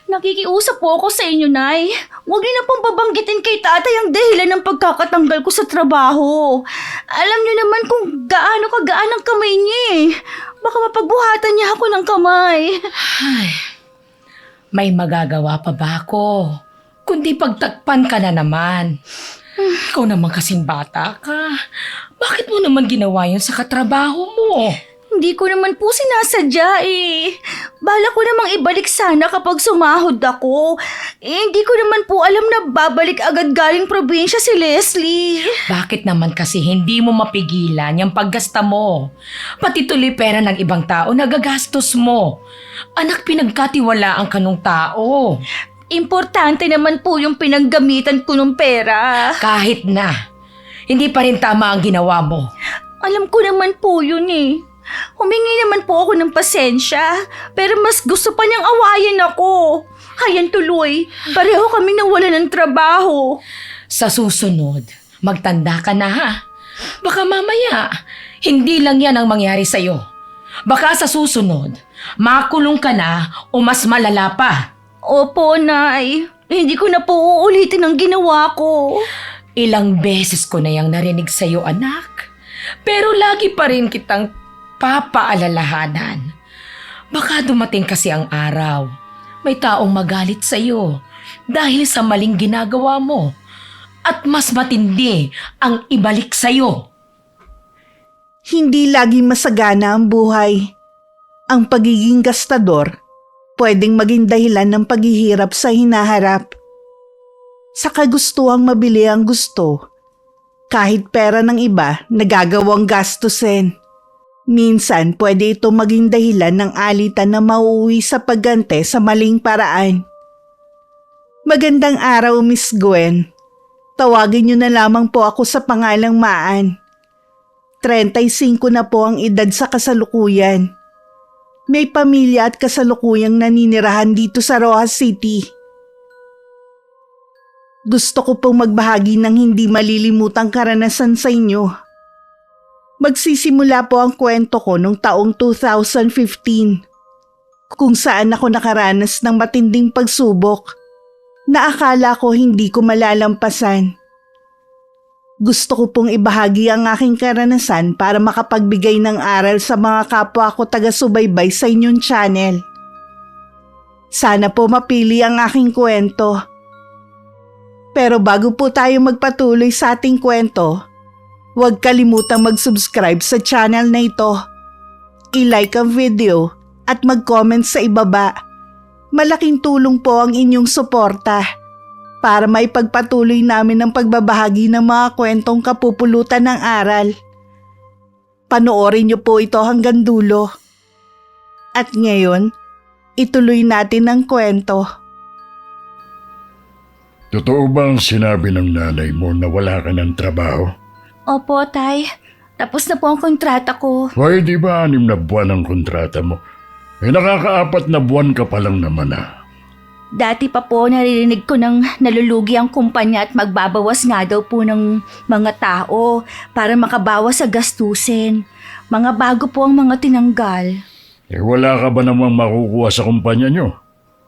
Nakikiusap po ako sa inyo, Nay. Huwag niyo na pong babanggitin kay tatay ang dahilan ng pagkakatanggal ko sa trabaho. Alam niyo naman kung gaano kagaan ang kamay niya eh. Baka mapagbuhatan niya ako ng kamay. Ay, may magagawa pa ba ako? Kundi pagtakpan ka na naman. Ikaw naman kasing bata ka. Bakit mo naman ginawa yun sa katrabaho mo? Hindi ko naman po sinasadya eh. Bala ko namang ibalik sana kapag sumahod ako. Hindi ko naman po alam na babalik agad galing probinsya si Leslie. Bakit naman kasi hindi mo mapigilan yung paggasta mo? Pati tuloy pera ng ibang tao nagagastos mo. Anak, pinagkatiwalaan ka nung tao. Importante naman po yung pinaggamitan ko ng pera. Kahit na, hindi pa rin tama ang ginawa mo. Alam ko naman po yun eh. Humingi naman po ako ng pasensya, pero mas gusto pa niyang awayin ako. Hayan tuloy, pareho kami nawala ng trabaho. Sa susunod, magtanda ka na ha. Baka mamaya, hindi lang yan ang mangyari sa'yo. Baka sa susunod, makulong ka na o mas malala pa. Opo, Nay. Hindi ko na po uulitin ang ginawa ko. Ilang beses ko na yang narinig sa'yo, anak. Pero lagi pa rin kitang papaalalahanan. Baka dumating kasi ang araw, may taong magalit sa'yo dahil sa maling ginagawa mo at mas matindi ang ibalik sa'yo. Hindi lagi masagana ang buhay. Ang pagiging gastador pwedeng maging dahilan ng paghihirap sa hinaharap. Sa kagustuhang mabili ang gusto, kahit pera ng iba nagagawang gastusin. Minsan pwede ito maging dahilan ng alitan na mauuwi sa paggante sa maling paraan. Magandang araw, Miss Gwen. Tawagin niyo na lamang po ako sa pangalang Maan. 35 na po ang edad sa kasalukuyan. May pamilya at kasalukuyang naninirahan dito sa Rojas City. Gusto ko pong magbahagi ng hindi malilimutang karanasan sa inyo. Magsisimula po ang kwento ko noong taong 2015, kung saan ako nakaranas ng matinding pagsubok na akala ko hindi ko malalampasan. Gusto ko pong ibahagi ang aking karanasan para makapagbigay ng aral sa mga kapwa ko taga-subaybay sa inyong channel. Sana po mapili ang aking kwento. Pero bago po tayo magpatuloy sa ating kwento, huwag kalimutang mag-subscribe sa channel na ito, i-like ang video at mag-comment sa ibaba. Malaking tulong po ang inyong suporta para maipagpatuloy namin ang pagbabahagi ng mga kwentong kapupulutan ng aral. Panoorin niyo po ito hanggang dulo. At ngayon, ituloy natin ang kwento. Totoo ba ang sinabi ng nanay mo na wala ka ng trabaho? Opo, Tay. Tapos na po ang kontrata ko. Why di ba 6 na buwan ang kontrata mo? Nakaka-4 na buwan ka pa lang naman ah. Dati pa po naririnig ko nang nalulugi ang kumpanya at magbabawas nga daw po ng mga tao para makabawas sa gastusin. Mga bago po ang mga tinanggal. Wala ka ba namang makukuha sa kumpanya nyo?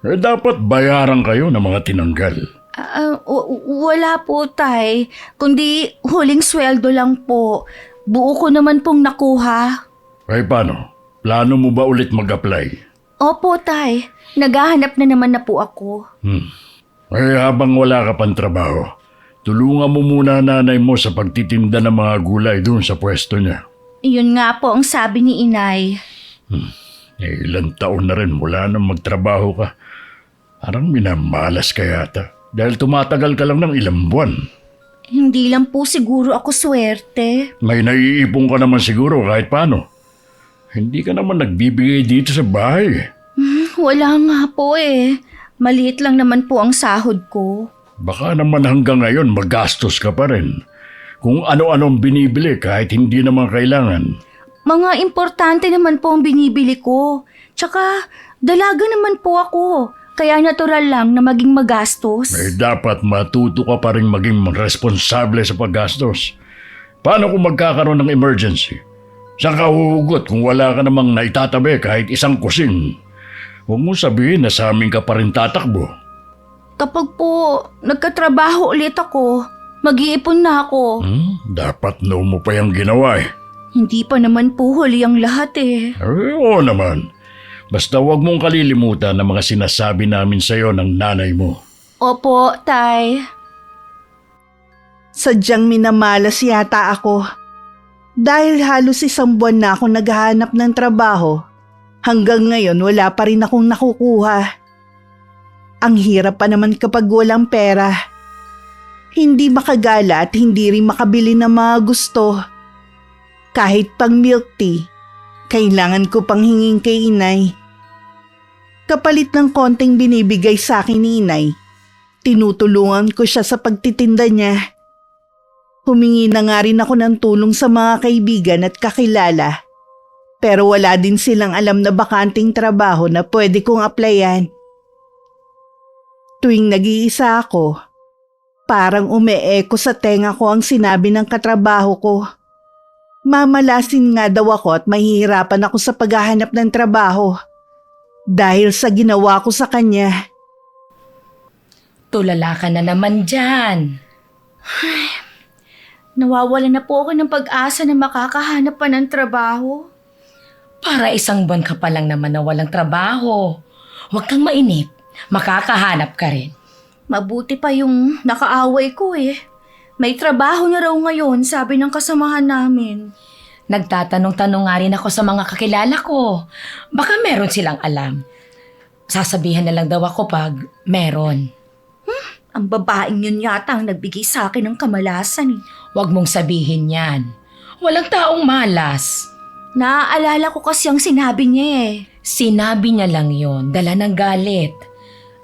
Dapat bayaran kayo ng mga tinanggal. Wala po, Tay. Kundi huling sweldo lang po. Buo ko naman pong nakuha. Ay paano? Plano mo ba ulit mag-apply? Opo, Tay. Naghahanap na naman na po ako. Ay habang wala ka pang trabaho, tulungan mo muna nanay mo sa pagtitinda ng mga gulay doon sa pwesto niya. Iyon nga po ang sabi ni Inay. Ilang taon na rin mula nang magtrabaho ka. Parang minamalas ka yata. Dahil tumatagal ka lang ng ilang buwan. Hindi lang po siguro ako swerte. May naiipon ka naman siguro kahit paano. Hindi ka naman nagbibigay dito sa bahay. Wala nga po eh. Maliit lang naman po ang sahod ko. Baka naman hanggang ngayon magastos ka pa rin. Kung ano-anong binibili kahit hindi naman kailangan. Mga importante naman po ang binibili ko. Tsaka dalaga naman po ako. Kaya natural lang na maging magastos. Dapat matuto ka pa rin maging responsable sa paggastos. Paano kung magkakaroon ng emergency? Saan ka huhugot kung wala ka namang naitatabi kahit isang kusing? Huwag mo sabihin na sa amin ka pa rin tatakbo. Kapag po nagkatrabaho ulit ako, mag-iipon na ako. Dapat noon mo pa yung ginawa eh. Hindi pa naman po huli ang lahat eh. Oo naman. Basta huwag mong kalilimutan ang mga sinasabi namin sa'yo ng nanay mo. Opo, Tay. Sadyang minamalas yata ako. Dahil halos 1 buwan na ako naghahanap ng trabaho, hanggang ngayon wala pa rin akong nakukuha. Ang hirap pa naman kapag walang pera. Hindi makagala at hindi rin makabili ng mga gusto. Kahit pang milk tea, kailangan ko pang hingin kay inay. Kapalit ng konting binibigay sa akin ni inay, tinutulungan ko siya sa pagtitinda niya. Humingi na nga rin ako ng tulong sa mga kaibigan at kakilala. Pero wala din silang alam na bakanting trabaho na pwede kong applyan. Tuwing nag-iisa ako, parang ume-echo sa tenga ko ang sinabi ng katrabaho ko. Mamalasin nga daw ako at mahihirapan ako sa paghahanap ng trabaho dahil sa ginawa ko sa kanya. Tulala ka na naman dyan. Nawawala na po ako ng pag-asa na makakahanap pa ng trabaho. Para 1 buwan ka pa lang naman na walang trabaho. Huwag kang mainip. Makakahanap ka rin. Mabuti pa yung nakaaway ko eh. May trabaho na raw ngayon, sabi ng kasamahan namin. Nagtatanong-tanong nga rin ako sa mga kakilala ko. Baka meron silang alam. Sasabihan na lang daw ako pag meron. Ang babaeng yun yata ang nagbigay sa akin ng kamalasan eh. Huwag mong sabihin yan. Walang taong malas. Naaalala ko kasi ang sinabi niya eh. Sinabi niya lang yon, dala ng galit.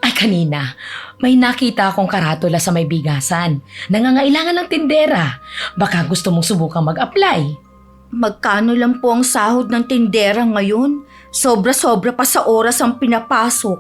Ay kanina, may nakita akong karatula sa may bigasan. Nangangailangan ng tindera. Baka gusto mong subukang mag-apply. Magkano lang po ang sahod ng tindera ngayon? Sobra-sobra pa sa oras ang pinapasok.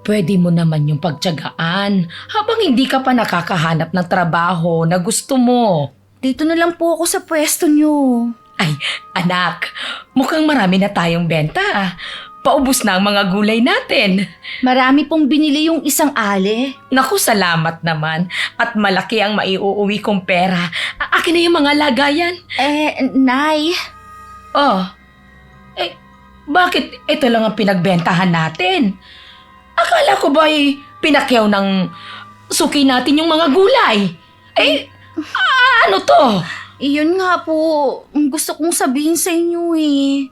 Pwede mo naman yung pagtiyagaan habang hindi ka pa nakakahanap ng trabaho na gusto mo. Dito na lang po ako sa pwesto niyo. Ay, anak, mukhang marami na tayong benta. Paubos na ang mga gulay natin. Marami pong binili yung isang ale. Naku, salamat naman. At malaki ang maiuuwi kong pera. Akin na yung mga lagayan. Nay. Oh, bakit ito lang ang pinagbentahan natin? Akala ko ba'y pinakyaw ng suki natin yung mga gulay? Ano to? Iyon nga po, gusto kong sabihin sa inyo eh.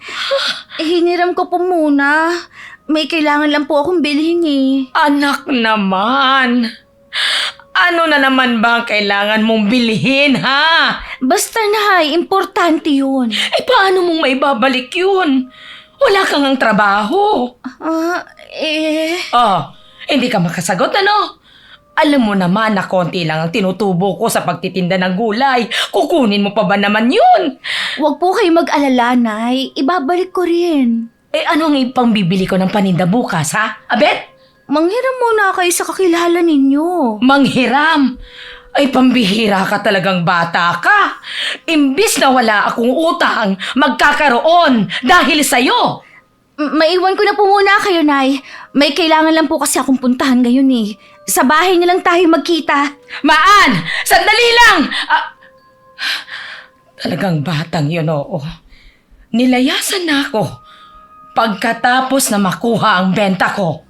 Hiniram ko po muna. May kailangan lang po akong bilhin eh. Anak naman. Ano na naman ba ang kailangan mong bilhin, ha? Basta na, importante yun. Paano mong maibabalik yun? Wala kang ang trabaho. Hindi ka makasagot, ano? Alam mo naman na konti lang ang tinutubo ko sa pagtitinda ng gulay. Kukunin mo pa ba naman yun? Huwag po kayo mag-alala, Nay. Ibabalik ko rin. Ano ang ipang bibili ko ng paninda bukas, ha? Abet? Manghiram muna kayo sa kakilala ninyo. Manghiram? Ay, pambihira ka talagang bata ka. Imbis na wala akong utang, magkakaroon dahil sa'yo. Maiwan ko na po muna kayo, Nay. May kailangan lang po kasi akong puntahan ngayon eh. Sa bahay na lang tayo magkita. Maan! Sandali lang! Talagang batang yun, oo. Nilayasan na ako pagkatapos na makuha ang benta ko.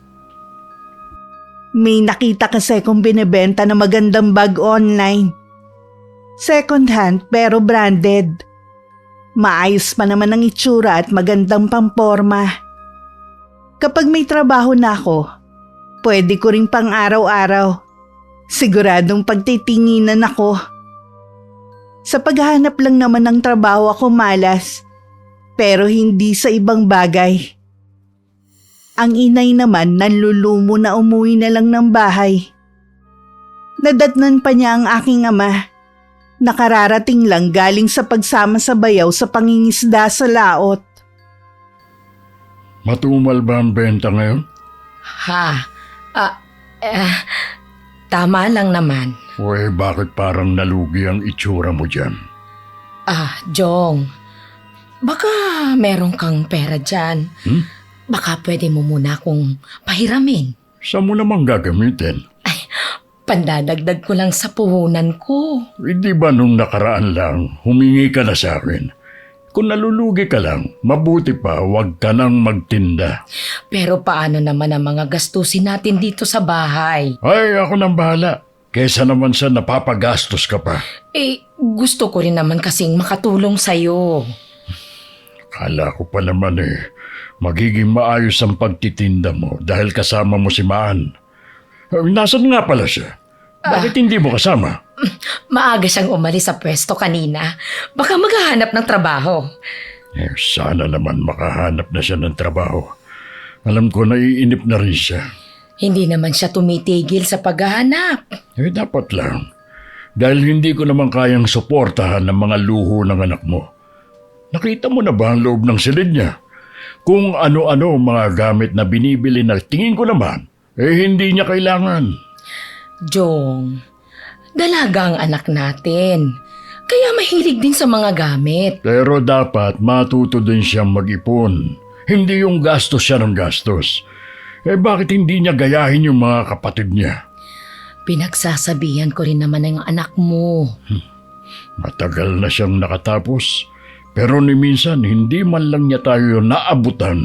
May nakita kasi kong binibenta na magandang bag online. Second hand pero branded. Maayos pa naman ang itsura at magandang pamporma. Kapag may trabaho na ako, pwede ko ring pang araw-araw. Siguradong pagtitinginan ako. Sa paghahanap lang naman ng trabaho ako malas, pero hindi sa ibang bagay. Ang inay naman nanlulumo na umuwi na lang ng bahay. Nadatnan pa niya ang aking ama. Nakararating lang galing sa pagsama sa bayaw sa pangingisda sa laot. Matumal ba ang benta ngayon? Tama lang naman. Bakit parang nalugi ang itsura mo dyan? Jong, baka meron kang pera dyan. baka pwede mo muna akong pahiramin. Saan mo namang gagamitin? Pandadagdag ko lang sa puhunan ko. Hindi ba nung nakaraan lang, humingi ka na sa akin? Kung nalulugi ka lang, mabuti pa huwag ka nang magtinda. Pero paano naman ang mga gastusin natin dito sa bahay? Ay, ako nang bahala. Kesa naman sa napapagastos ka pa. Gusto ko rin naman kasing makatulong sa'yo. Kala ko pa naman magiging maayos ang pagtitinda mo dahil kasama mo si Maan. Nasaan nga pala siya? Bakit hindi mo kasama? Maaga siyang umalis sa pwesto kanina. Baka maghahanap ng trabaho. Sana naman makahanap na siya ng trabaho. Alam ko naiinip na rin siya. Hindi naman siya tumitigil sa paghahanap. Dapat lang. Dahil hindi ko naman kayang suportahan ang mga luho ng anak mo. Nakita mo na ba ang loob ng silid niya? Kung ano-ano mga gamit na binibili na tingin ko naman, hindi niya kailangan. Jong, dalaga ang anak natin. Kaya mahilig din sa mga gamit. Pero dapat matuto din siyang mag-ipon. Hindi yung gastos siya ng gastos. Bakit hindi niya gayahin yung mga kapatid niya? Pinagsasabihan ko rin naman ang anak mo. Matagal na siyang nakatapos. Pero ni minsan hindi man lang niya tayo naabutan.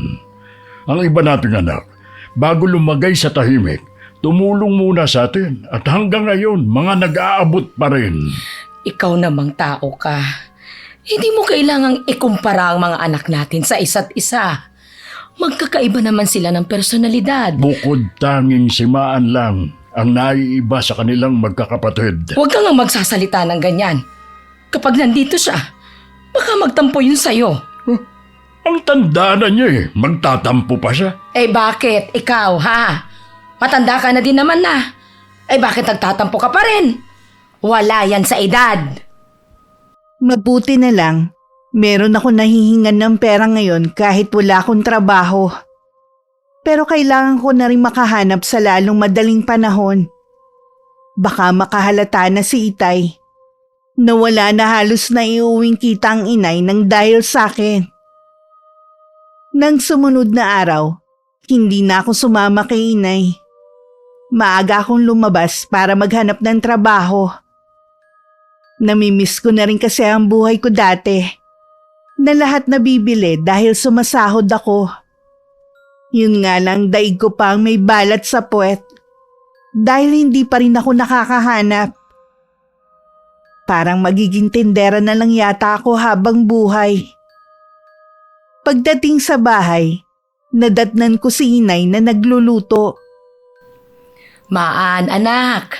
Ang iba nating anak, bago lumagay sa tahimik, tumulong muna sa atin at hanggang ngayon mga nag-aabot pa rin. Ikaw namang tao ka. Hindi mo kailangang ikumpara ang mga anak natin sa isa't isa. Magkakaiba naman sila ng personalidad. Bukod tanging si Maan lang ang naiiba sa kanilang magkakapatid. Huwag kang magsasalita ng ganyan. Kapag nandito siya, baka magtampo yun sa'yo. Ang tanda na niya magtatampo pa siya. Bakit? Ikaw, ha? Matanda ka na din naman na. Bakit nagtatampo ka pa rin? Wala yan sa edad. Mabuti na lang, meron ako nahihingan ng pera ngayon kahit wala akong trabaho. Pero kailangan ko na rin makahanap sa lalong madaling panahon. Baka makahalata na si Itay. Nawala na halos na iuwing kita ang inay nang dahil sa akin. Nang sumunod na araw, hindi na ako sumama kay inay. Maaga akong lumabas para maghanap ng trabaho. Namimiss ko na rin kasi ang buhay ko dati. Na lahat nabibili dahil sumasahod ako. Yun nga lang daig ko pang may balat sa puwet. Dahil hindi pa rin ako nakakahanap. Parang magiging tindera na lang yata ako habang buhay. Pagdating sa bahay, nadatnan ko si inay na nagluluto. Maan, anak.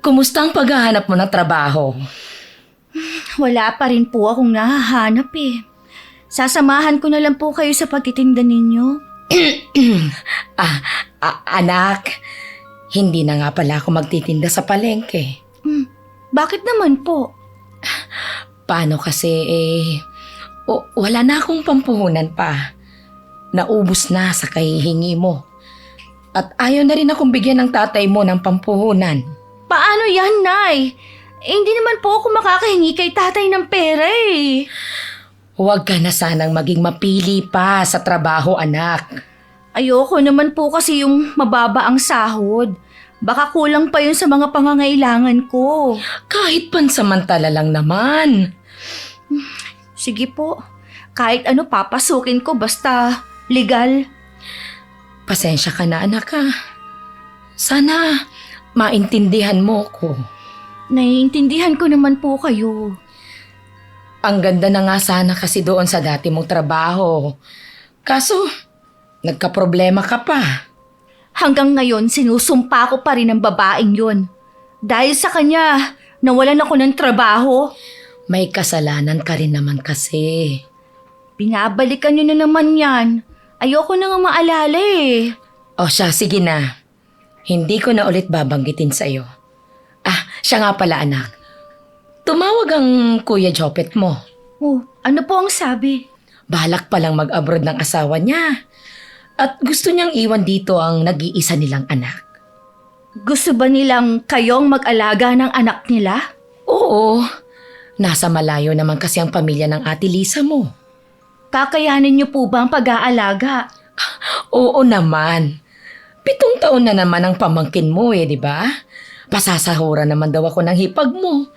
Kumusta ang paghahanap mo ng trabaho? Wala pa rin po akong nahahanap Sasamahan ko na lang po kayo sa pagtitinda ninyo. Anak, hindi na nga pala ako magtitinda sa palengke. Bakit naman po? Paano kasi wala na akong pampuhunan pa. Naubos na sa kahihingi mo. At ayaw na rin akong bigyan ng tatay mo ng pampuhunan. Paano yan, Nay? Hindi naman po ako makakahingi kay tatay ng pera Huwag ka na sanang maging mapili pa sa trabaho, anak. Ayoko naman po kasi yung mababa ang sahod. Baka kulang pa yun sa mga pangangailangan ko. Kahit pansamantala lang naman. Sige po. Kahit ano papasukin ko basta legal. Pasensya ka na, anak, ha. Sana maintindihan mo ko. Naiintindihan ko naman po kayo. Ang ganda na nga sana kasi doon sa dati mong trabaho. Kaso, nagkaproblema ka pa. Hanggang ngayon, sinusumpa ko pa rin ang babaeng yun. Dahil sa kanya, nawalan ako ng trabaho. May kasalanan ka rin naman kasi. Binabalikan nyo na naman yan. Ayoko na nga maalala O siya, sige na. Hindi ko na ulit babanggitin sa'yo. Siya nga pala, anak. Tumawag ang Kuya Jopet mo. Oh, ano po ang sabi? Balak palang mag-abroad ng asawa niya. At gusto niyang iwan dito ang nag-iisa nilang anak. Gusto ba nilang kayong mag-alaga ng anak nila? Oo. Nasa malayo naman kasi ang pamilya ng Ate Lisa mo. Kakayanin niyo po ba ang pag-aalaga? Oo naman. 7 taon na naman ang pamangkin mo di ba? Pasasahura naman daw ako ng hipag mo.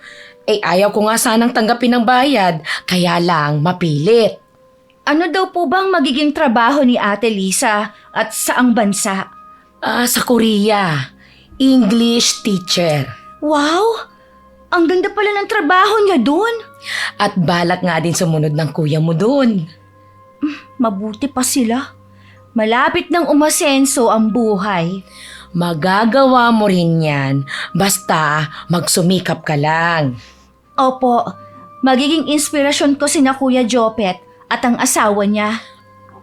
Ayaw ko nga sanang tanggapin ng bayad, kaya lang mapilit. Ano daw po bang magiging trabaho ni Ate Lisa at saang bansa? Sa Korea, English teacher. Wow! Ang ganda pala ng trabaho niya doon. At balak nga din sumunod ng kuya mo doon. Mabuti pa sila. Malapit nang umasenso ang buhay. Magagawa mo rin yan, basta magsumikap ka lang. Opo, magiging inspirasyon ko sina Kuya Jopet at ang asawa niya.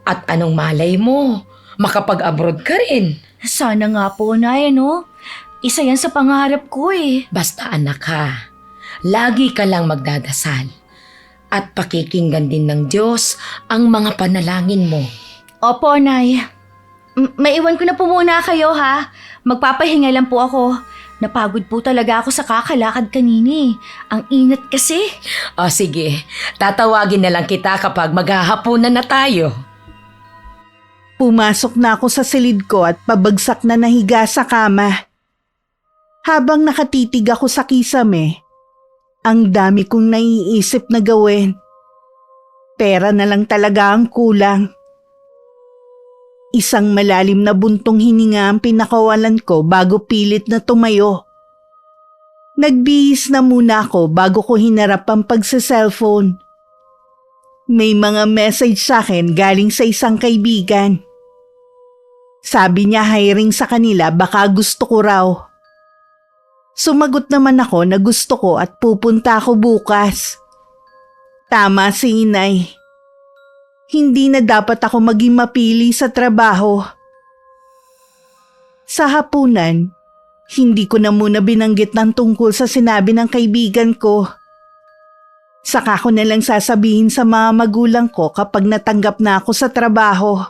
At anong malay mo, makapag-abroad ka rin. Sana nga po, Nay, no? Isa yan sa pangarap ko eh. Basta anak ka, lagi ka lang magdadasal. At pakikinggan din ng Diyos ang mga panalangin mo. Opo, Nay. Maiwan ko na po muna kayo, ha? Magpapahinga lang po ako. Napagod po talaga ako sa kakalakad kanini. Ang init kasi. O sige, tatawagin na lang kita kapag maghahapunan na tayo. Pumasok na ako sa silid ko at pabagsak na nahiga sa kama. Habang nakatitig ako sa kisame, ang dami kong naiisip na gawin. Pera na lang talaga ang kulang. Isang malalim na buntong hininga ang pinakawalan ko bago pilit na tumayo. Nagbihis na muna ako bago ko hinarap ang pagsa-cellphone. May mga message sa akin galing sa isang kaibigan. Sabi niya hiring sa kanila, baka gusto ko raw. Sumagot naman ako na gusto ko at pupunta ako bukas. Tama si Inay. Hindi na dapat ako maging mapili sa trabaho. Sa hapunan, hindi ko na muna binanggit ng tungkol sa sinabi ng kaibigan ko. Saka ko na lang sasabihin sa mga magulang ko kapag natanggap na ako sa trabaho.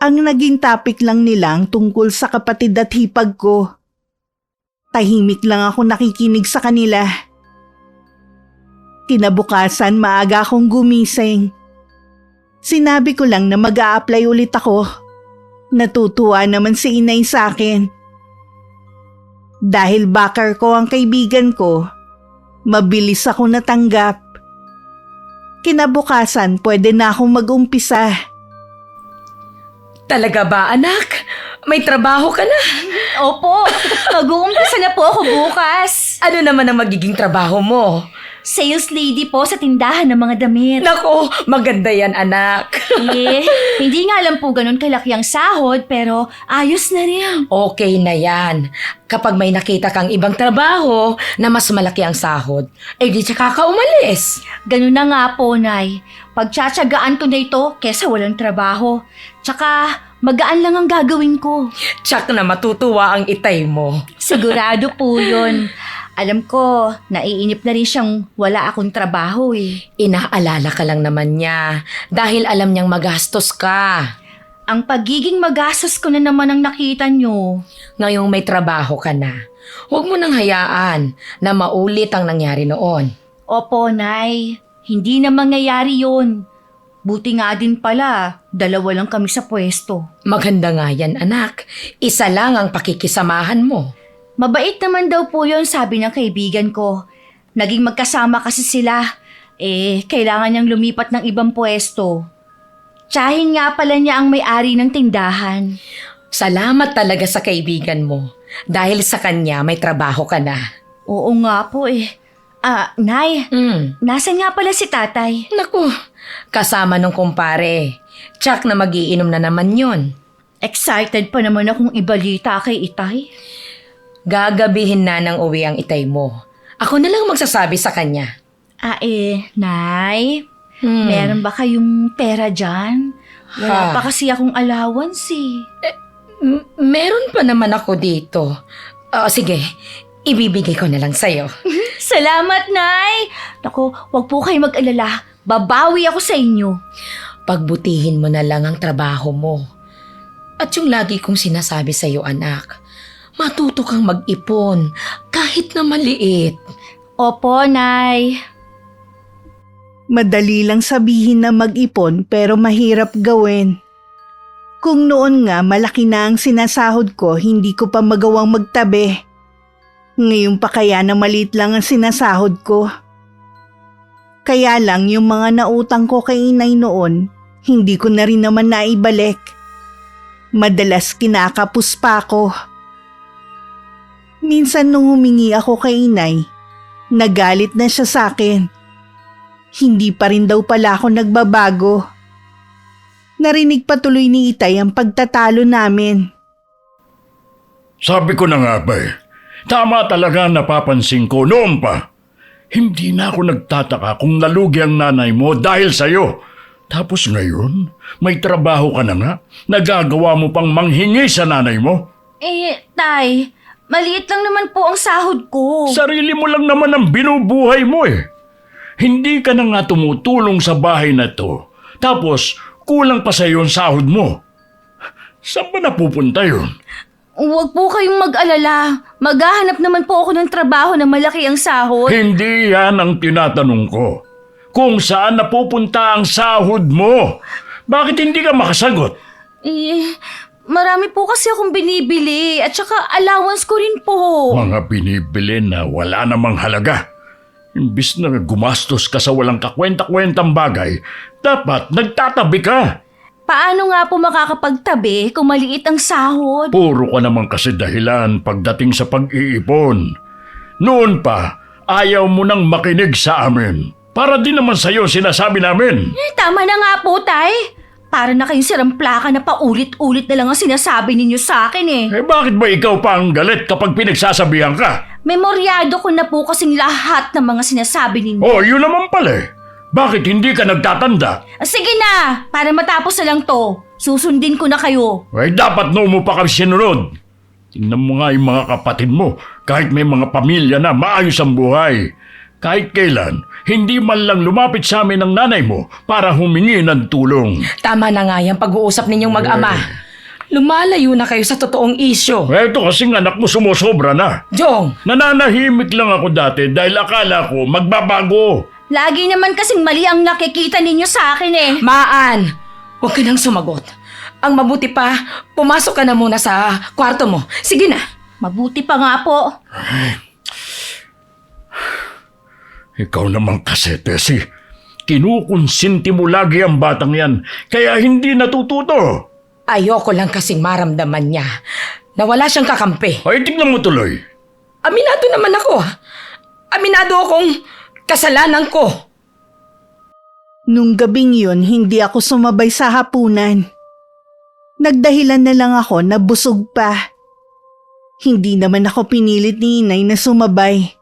Ang naging topic lang nila ang tungkol sa kapatid at hipag ko. Tahimik lang ako nakikinig sa kanila. Kinabukasan maaga akong gumising. Sinabi ko lang na mag-a-apply ulit ako. Natutuwa naman si Inay sa akin. Dahil backer ko ang kaibigan ko, mabilis ako natanggap. Kinabukasan pwede na akong mag-umpisa. Talaga ba, anak? May trabaho ka na? Opo, mag-uumpisa na po ako bukas. Ano naman ang magiging trabaho mo? Sales lady po sa tindahan ng mga damit. Nako, maganda yan, anak. Hindi nga lang po ganun kalaki ang sahod, pero ayos na rin. Okay na yan. Kapag may nakita kang ibang trabaho na mas malaki ang sahod, di tsaka ka umalis. Ganun na nga po, Nay. Pagtsatsagaan ko na ito kesa walang trabaho. Tsaka magaan lang ang gagawin ko. Tsak na matutuwa ang itay mo. Sigurado po yun. Alam ko, naiinip na rin siyang wala akong trabaho eh. Inaalala ka lang naman niya dahil alam niyang magastos ka. Ang pagiging magastos ko na naman ang nakita niyo. Ngayong may trabaho ka na, huwag mo nang hayaan na maulit ang nangyari noon. Opo, Nay. Hindi na mangyayari yun. Buti nga din pala, 2 lang kami sa pwesto. Maganda nga yan, anak. Isa lang ang pakikisamahan mo. Mabait naman daw po yun, sabi ng kaibigan ko. Naging magkasama kasi sila. Kailangan niyang lumipat ng ibang pwesto. Tsahin nga pala niya ang may-ari ng tindahan. Salamat talaga sa kaibigan mo. Dahil sa kanya may trabaho ka na. Oo nga po eh. Nay, nasan nga pala si tatay? Naku, kasama nung kumpare. Tsak na magiinom na naman yon. Excited pa naman akong ibalita kay Itay. Gagabihin na ng uwi ang itay mo. Ako na lang magsasabi sa kanya. Nay, meron ba kayong pera dyan? Wala pa kasi akong allowance eh. Meron pa naman ako dito. Sige, ibibigay ko na lang sa'yo. Salamat, Nay! Naku, wag po kayo mag-alala. Babawi ako sa inyo. Pagbutihin mo na lang ang trabaho mo. At yung lagi kong sinasabi sa'yo, anak, matuto kang mag-ipon kahit na maliit. Opo, Nay. Madali lang sabihin na mag-ipon pero mahirap gawin. Kung noon nga malaki na ang sinasahod ko, hindi ko pa magawang magtabi. Ngayon pa kaya na maliit lang ang sinasahod ko. Kaya lang yung mga nautang ko kay inay noon, hindi ko na rin naman naibalik. Madalas kinakapos pa ako. Minsan nung humingi ako kay inay, nagalit na siya sa akin. Hindi pa rin daw pala ako nagbabago. Narinig patuloy ni Itay ang pagtatalo namin. Sabi ko na nga ba tama talaga napapansin ko noon pa. Hindi na ako nagtataka kung nalugi ang nanay mo dahil sa'yo. Tapos ngayon, may trabaho ka na nga, nagagawa mo pang manghingi sa nanay mo. Tay, maliit lang naman po ang sahod ko. Sarili mo lang naman ang binubuhay mo Hindi ka na nga tumutulong sa bahay na to. Tapos, kulang pa sa yung sahod mo. Saan ba napupunta yun? Huwag po kayong mag-alala. Maghahanap naman po ako ng trabaho na malaki ang sahod. Hindi yan ang tinatanong ko. Kung saan napupunta ang sahod mo? Bakit hindi ka makasagot? Marami po kasi akong binibili at saka allowance ko rin po. Mga binibili na wala namang halaga. Imbis na gumastos ka sa walang kakwenta-kwentang bagay, dapat nagtatabi ka. Paano nga po makakapagtabi kung maliit ang sahod? Puro ka naman kasi dahilan pagdating sa pag-iipon. Noon pa, ayaw mo nang makinig sa amin. Para din naman sa'yo sinasabi namin. Tama na nga po, Tay. Para na kayong sirang plaka na paulit-ulit na lang ang sinasabi ninyo sa akin Bakit ba ikaw pa ang galit kapag pinagsasabihan ka? Memoryado ko na po kasing lahat ng mga sinasabi ninyo. Yun naman pala Bakit hindi ka nagtatanda? Sige na, para matapos na lang to. Susundin ko na kayo. Dapat no mo pa kami sinunod. Tingnan mo nga yung mga kapatid mo. Kahit may mga pamilya na, maayos ang buhay. Kahit kailan, hindi man lang lumapit sa amin ng nanay mo para humingi ng tulong. Tama na nga yung pag-uusap ninyong mag-ama. Lumalayo na kayo sa totoong isyo. Ito kasing anak mo sumusobra na. Jong! Nananahimik lang ako dati dahil akala ko magbabago. Lagi naman kasing mali ang nakikita ninyo sa akin Maan! Huwag ka nang sumagot. Ang mabuti pa, pumasok ka na muna sa kwarto mo. Sige na. Mabuti pa nga po. Ikaw naman kasi, Tessie. Kinukonsinti mo lagi ang batang yan, kaya hindi natututo. Ayoko lang kasing maramdaman niya na wala siyang kakampi. Tignan mo tuloy. Aminado naman ako. Aminado akong kasalanan ko. Nung gabing yun, hindi ako sumabay sa hapunan. Nagdahilan na lang ako na busog pa. Hindi naman ako pinilit ni inay na sumabay.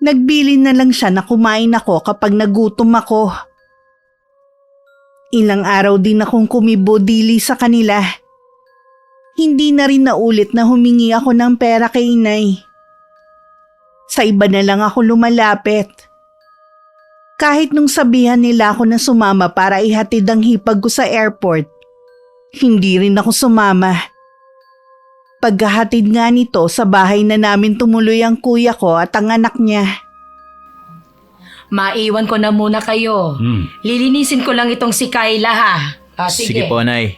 Nagbili na lang siya na kumain ako kapag nagutom ako. Ilang araw din akong kumibo-dili sa kanila. Hindi na rin naulit na humingi ako ng pera kay inay. Sa iba na lang ako lumalapit. Kahit nung sabihan nila ako na sumama para ihatid ang hipag ko sa airport, hindi rin ako sumama. Paghahatid nga nito, sa bahay na namin tumuloy ang kuya ko at ang anak niya. Maiwan ko na muna kayo. Lilinisin ko lang itong si Kayla ha. Sige po, Nay.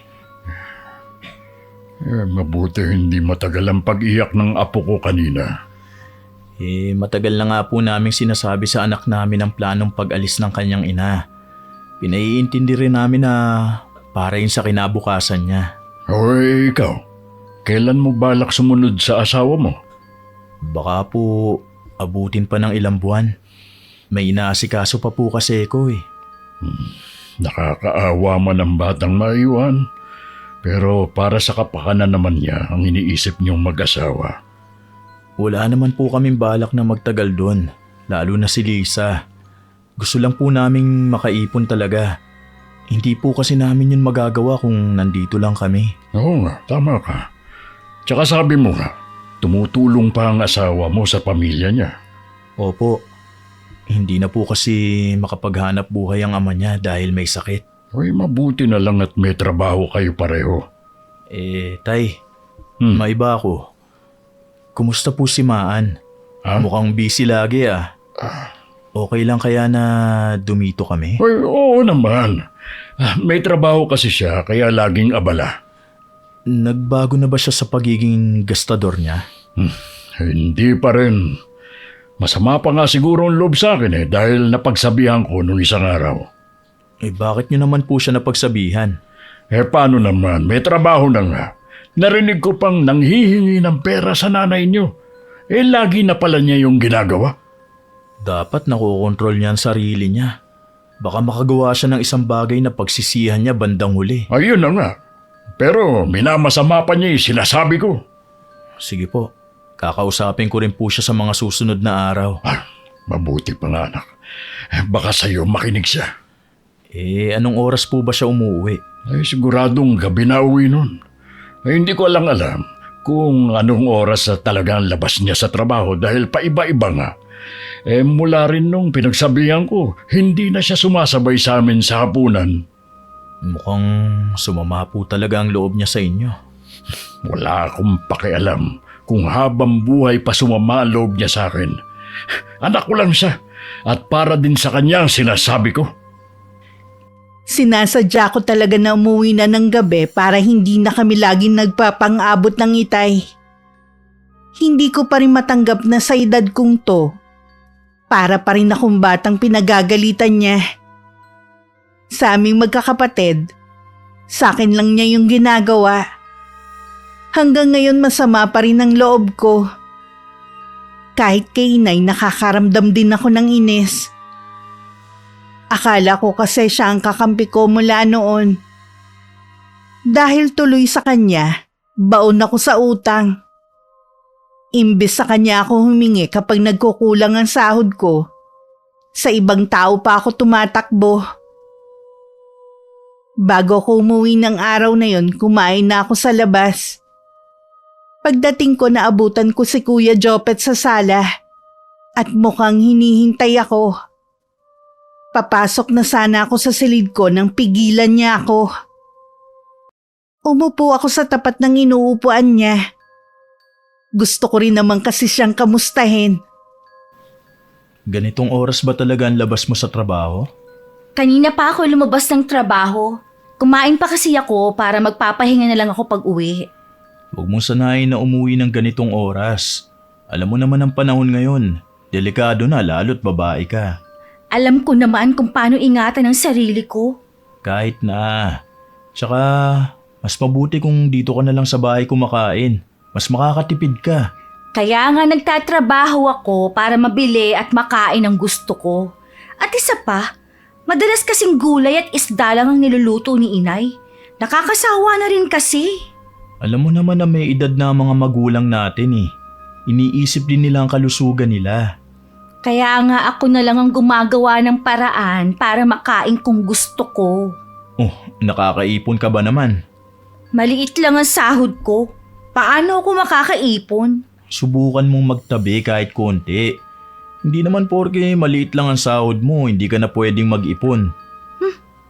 Mabuti hindi matagal ang pag-iyak ng apo ko kanina. Matagal na nga po naming sinasabi sa anak namin ang planong pag-alis ng kanyang ina. Pinaiintindi rin namin na para yun sa kinabukasan niya. Ikaw, kailan mo balak sumunod sa asawa mo? Baka po abutin pa ng ilang buwan. May inaasikaso pa po kasi ko Nakakaawa man ang batang maiwan. Pero para sa kapakanan naman niya ang iniisip niyong mag-asawa. Wala naman po kaming balak na magtagal doon, lalo na si Lisa. Gusto lang po naming makaipon talaga. Hindi po kasi namin yun magagawa kung nandito lang kami. Oo nga, tama ka. Tsaka sabi mo nga, tumutulong pa ang asawa mo sa pamilya niya. Opo, hindi na po kasi makapaghanap buhay ang ama niya dahil may sakit. Mabuti na lang at may trabaho kayo pareho. Tay, maiba ako. Kumusta po si Maan? Mukhang busy lagi Okay lang kaya na dumito kami? Oo naman. May trabaho kasi siya kaya laging abala. Nagbago na ba siya sa pagiging gastador niya? Hindi pa rin. Masama pa nga siguro ang loob sa akin dahil napagsabihan ko nung isang araw. Bakit niyo naman po siya napagsabihan? Paano naman, may trabaho na nga. Narinig ko pang nanghihingi ng pera sa nanay niyo. Lagi na pala niya yung ginagawa. Dapat nakokontrol niya ang sarili niya. Baka makagawa siya ng isang bagay na pagsisihan niya bandang huli. Ayun na nga. Pero minamasama pa niya sinasabi ko. Sige po, kakausapin ko rin po siya sa mga susunod na araw. Mabuti pa nga anak. Baka sa'yo makinig siya. Anong oras po ba siya umuwi? Siguradong gabi na uwi nun. Hindi ko alam kung anong oras talagang labas niya sa trabaho dahil paiba-iba nga. Mula rin nung pinagsabihan ko, hindi na siya sumasabay sa amin sa hapunan. Mukhang sumama po talaga ang loob niya sa inyo. Wala akong pakialam kung habang buhay pa sumama ang loob niya sa akin. Anak ko lang siya at para din sa kanya ang sinasabi ko. Sinasadya ko talaga na umuwi na ng gabi para hindi na kami laging nagpapang-abot ng itay. Hindi ko pa rin matanggap na sa edad kong to, para pa rin akong batang pinagagalitan niya. Sa aming magkakapatid, sa akin lang niya yung ginagawa. Hanggang ngayon masama pa rin ang loob ko. Kahit kay inay nakakaramdam din ako ng inis. Akala ko kasi siya ang kakampi ko mula noon. Dahil tuloy sa kanya, baon ako sa utang. Imbes sa kanya ako humingi kapag nagkukulang ang sahod ko, sa ibang tao pa ako tumatakbo. Bago ko umuwi ng araw na yon, kumain na ako sa labas. Pagdating ko naabutan ko si Kuya Jopet sa sala at mukhang hinihintay ako. Papasok na sana ako sa silid ko nang pigilan niya ako. Umupo ako sa tapat ng inuupuan niya. Gusto ko rin naman kasi siyang kamustahin. Ganitong oras ba talaga ang labas mo sa trabaho? Kanina pa ako lumabas ng trabaho. Kumain pa kasi ako para magpapahinga na lang ako pag uwi. Huwag mong sanayin na umuwi ng ganitong oras. Alam mo naman ang panahon ngayon. Delikado na lalo't babae ka. Alam ko naman kung paano ingatan ang sarili ko. Kahit na. Tsaka, mas mabuti kung dito ka na lang sa bahay kumakain. Mas makakatipid ka. Kaya nga nagtatrabaho ako para mabili at makain ang gusto ko. At isa pa, madalas kasing gulay at isda lang ang niluluto ni inay. Nakakasawa na rin kasi. Alam mo naman na may edad na ang mga magulang natin eh. Iniisip din nila ang kalusugan nila. Kaya nga ako na lang ang gumagawa ng paraan para makain kung gusto ko. Oh, nakakaipon ka ba naman? Maliit lang ang sahod ko. Paano ako makakaipon? Subukan mong magtabi kahit konti. Hindi naman porke maliit lang ang sahod mo, hindi ka na pwedeng mag-ipon.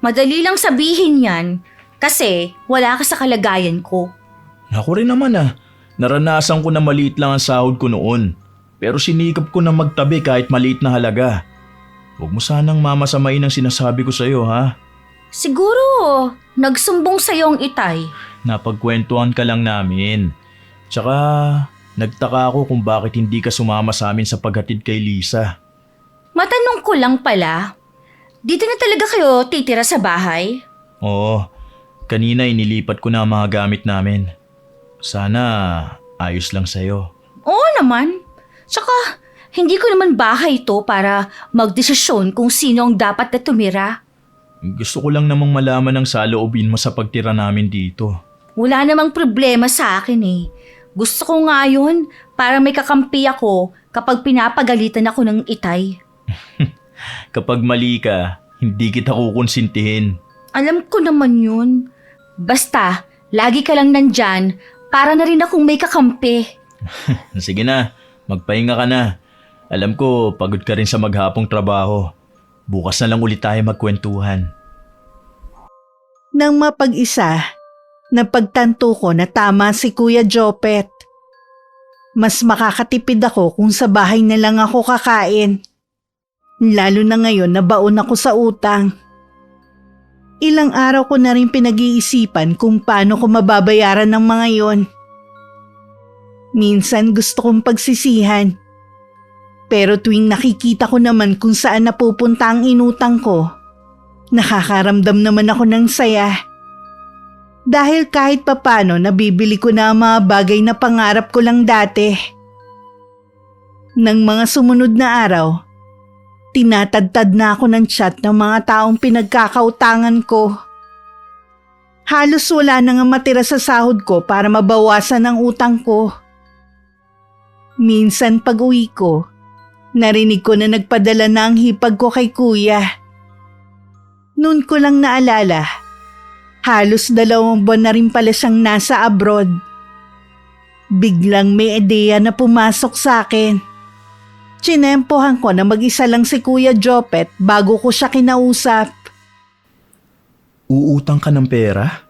Madali lang sabihin yan kasi wala ka sa kalagayan ko. Ako rin naman naranasan ko na maliit lang ang sahod ko noon. Pero sinikap ko na magtabi kahit maliit na halaga. Huwag mo sanang mamasamain ang sinasabi ko sa'yo ha. Siguro, nagsumbong sa'yo ang itay. Napagkwentuhan ka lang namin. Tsaka, nagtaka ako kung bakit hindi ka sumama sa amin sa paghatid kay Lisa. Matanong ko lang pala, dito na talaga kayo titira sa bahay? Oo, kanina inilipat ko na ang mga gamit namin. Sana ayos lang sa'yo. Oo naman. Tsaka, hindi ko naman bahay ito para magdesisyon kung sino ang dapat na tumira. Gusto ko lang namang malaman ang saloobin mo sa pagtira namin dito. Wala namang problema sa akin eh. Gusto ko nga yun para may kakampi ako kapag pinapagalitan ako ng itay. Kapag mali ka, hindi kita kukonsintihin. Alam ko naman yun. Basta, lagi ka lang nandyan para na rin akong may kakampi. Sige na, magpahinga ka na. Alam ko, pagod ka rin sa maghapong trabaho. Bukas na lang ulit tayo magkwentuhan. Nang mapag-isa, napagtanto ko na tama si Kuya Jopet. Mas makakatipid ako kung sa bahay na lang ako kakain. Lalo na ngayon na baon ako sa utang. Ilang araw ko na rin pinag-iisipan kung paano ko mababayaran ng mga yon. Minsan gusto kong pagsisihan. Pero tuwing nakikita ko naman kung saan napupunta ang inutang ko, nakakaramdam naman ako ng saya. Dahil kahit papano nabibili ko na ang mga bagay na pangarap ko lang dati. Nang mga sumunod na araw, tinatadtad na ako ng chat ng mga taong pinagkakautangan ko. Halos wala na nga matira sa sahod ko para mabawasan ang utang ko. Minsan pag uwi ko, narinig ko na nagpadala na ang hipag ko kay kuya. Noon ko lang naalala, halos 2 buwan na rin pala siyang nasa abroad. Biglang may ideya na pumasok sa akin. Tsinempohan ko na mag-isa lang si Kuya Jopet bago ko siya kinausap. Uutang ka ng pera?